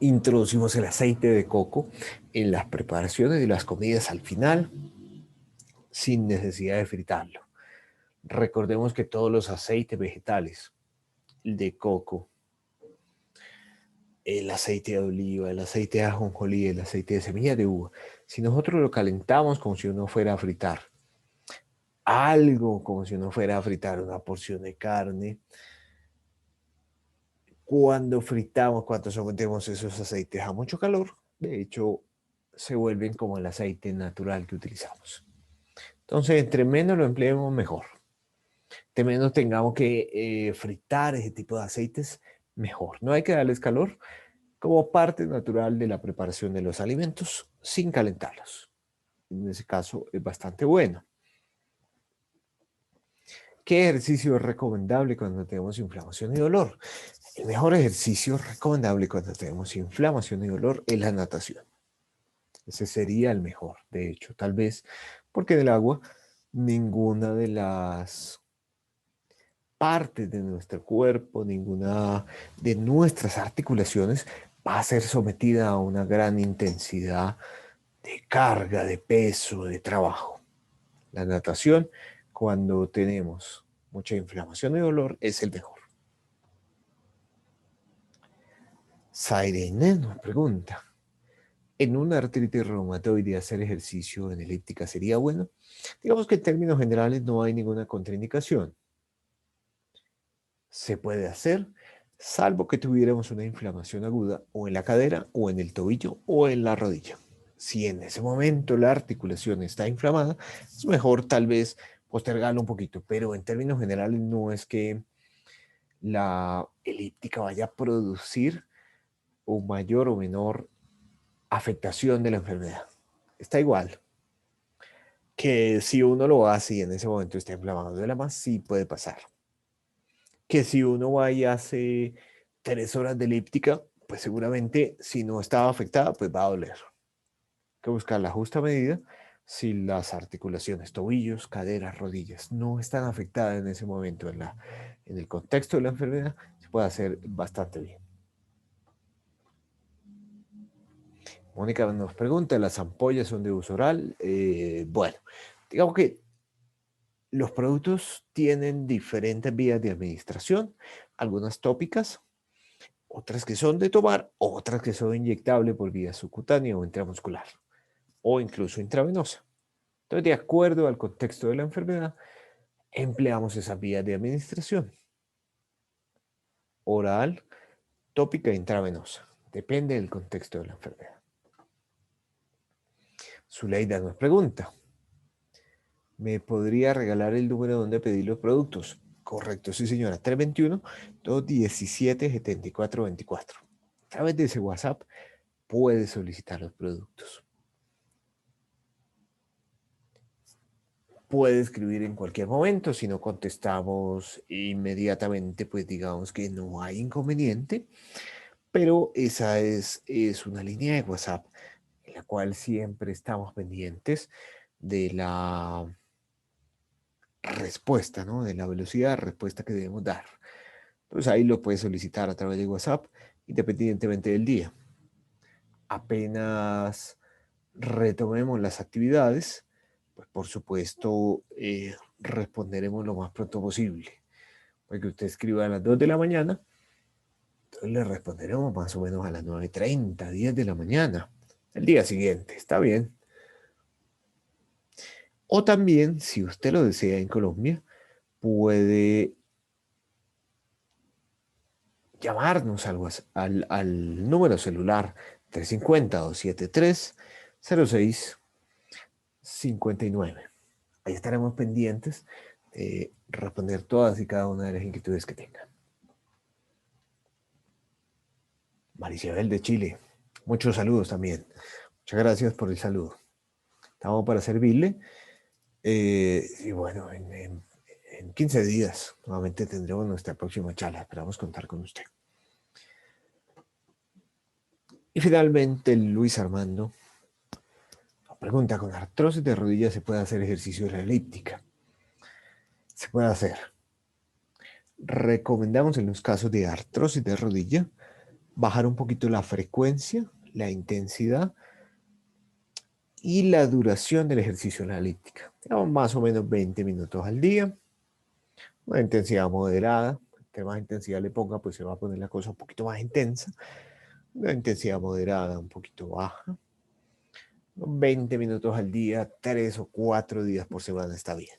A: introducimos el aceite de coco en las preparaciones de las comidas al final, sin necesidad de fritarlo. Recordemos que todos los aceites vegetales de coco el aceite de oliva, el aceite de ajonjolí, el aceite de semilla de uva, si nosotros lo calentamos como si uno fuera a fritar algo, como si uno fuera a fritar una porción de carne, cuando fritamos, cuando sometemos esos aceites a mucho calor, de hecho, se vuelven como el aceite natural que utilizamos. Entonces, entre menos lo empleemos, mejor. Entre menos tengamos que fritar ese tipo de aceites, mejor. No hay que darles calor como parte natural de la preparación de los alimentos sin calentarlos. En ese caso, es bastante bueno. ¿Qué ejercicio es recomendable cuando tenemos inflamación y dolor? El mejor ejercicio recomendable cuando tenemos inflamación y dolor es la natación. Ese sería el mejor, de hecho, tal vez porque en el agua ninguna de las partes de nuestro cuerpo, ninguna de nuestras articulaciones va a ser sometida a una gran intensidad de carga, de peso, de trabajo. La natación, cuando tenemos mucha inflamación y dolor, es el mejor. Sairene nos pregunta, ¿en una artritis reumatoide hacer ejercicio en elíptica sería bueno? Digamos que en términos generales no hay ninguna contraindicación. Se puede hacer, salvo que tuviéramos una inflamación aguda o en la cadera o en el tobillo o en la rodilla. Si en ese momento la articulación está inflamada, es mejor tal vez postergarlo un poquito, pero en términos generales no es que la elíptica vaya a producir un mayor o menor afectación de la enfermedad. Está igual que si uno lo hace y en ese momento está inflamado de la más, sí puede pasar. Que si uno va y hace 3 horas de elíptica, pues seguramente si no estaba afectada, pues va a doler. Hay que buscar la justa medida si las articulaciones, tobillos, caderas, rodillas no están afectadas en ese momento en el contexto de la enfermedad, se puede hacer bastante bien. Mónica nos pregunta, ¿las ampollas son de uso oral? Bueno, digamos que los productos tienen diferentes vías de administración, algunas tópicas, otras que son de tomar, otras que son inyectables por vía subcutánea o intramuscular, o incluso intravenosa. Entonces, de acuerdo al contexto de la enfermedad, empleamos esas vías de administración, oral, tópica e intravenosa. Depende del contexto de la enfermedad. Zuleida nos pregunta, ¿me podría regalar el número donde pedir los productos? Correcto, sí señora, 321-217-7424. A través de ese WhatsApp puedes solicitar los productos. Puede escribir en cualquier momento, si no contestamos inmediatamente, pues digamos que no hay inconveniente, pero esa es una línea de WhatsApp en la cual siempre estamos pendientes de la respuesta, ¿no? De la velocidad de respuesta que debemos dar. Entonces ahí lo puedes solicitar a través de WhatsApp, independientemente del día. Apenas retomemos las actividades, pues por supuesto responderemos lo más pronto posible. Porque usted escriba a las 2 de la mañana, entonces le responderemos más o menos a las 9:30, 10 de la mañana, el día siguiente, está bien. O también, si usted lo desea en Colombia, puede llamarnos al número celular 350-273-0659. Ahí estaremos pendientes de responder todas y cada una de las inquietudes que tengan. Maricel de Chile, muchos saludos también. Muchas gracias por el saludo. Estamos para servirle. Y bueno, en 15 días nuevamente tendremos nuestra próxima charla. Esperamos contar con usted. Y finalmente, Luis Armando pregunta, ¿con artrosis de rodilla se puede hacer ejercicio de la elíptica? Se puede hacer. Recomendamos en los casos de artrosis de rodilla bajar un poquito la frecuencia, la intensidad y la duración del ejercicio en la elíptica. Digamos más o menos 20 minutos al día, una intensidad moderada. Entre más intensidad le ponga, pues se va a poner la cosa un poquito más intensa. Una intensidad moderada, un poquito baja. 20 minutos al día, 3 o 4 días por semana está bien.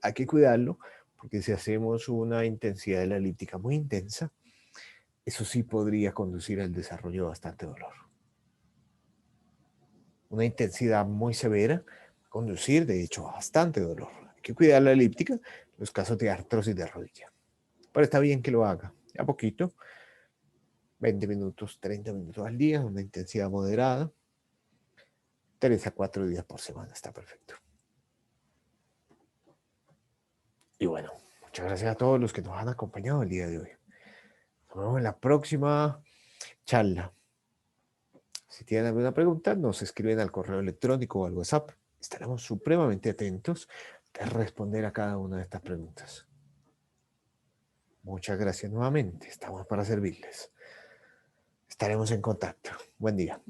A: Hay que cuidarlo, porque si hacemos una intensidad de la elíptica muy intensa, eso sí podría conducir al desarrollo de bastante dolor. Una intensidad muy severa conducir, de hecho, a bastante dolor. Hay que cuidar la elíptica en los casos de artrosis de rodilla. Pero está bien que lo haga, a poquito, 20 minutos, 30 minutos al día, una intensidad moderada, 3 a 4 días por semana, está perfecto. Y bueno, muchas gracias a todos los que nos han acompañado el día de hoy. Nos vemos en la próxima charla. Si tienen alguna pregunta, nos escriben al correo electrónico o al WhatsApp. Estaremos supremamente atentos de responder a cada una de estas preguntas. Muchas gracias nuevamente. Estamos para servirles. Estaremos en contacto. Buen día.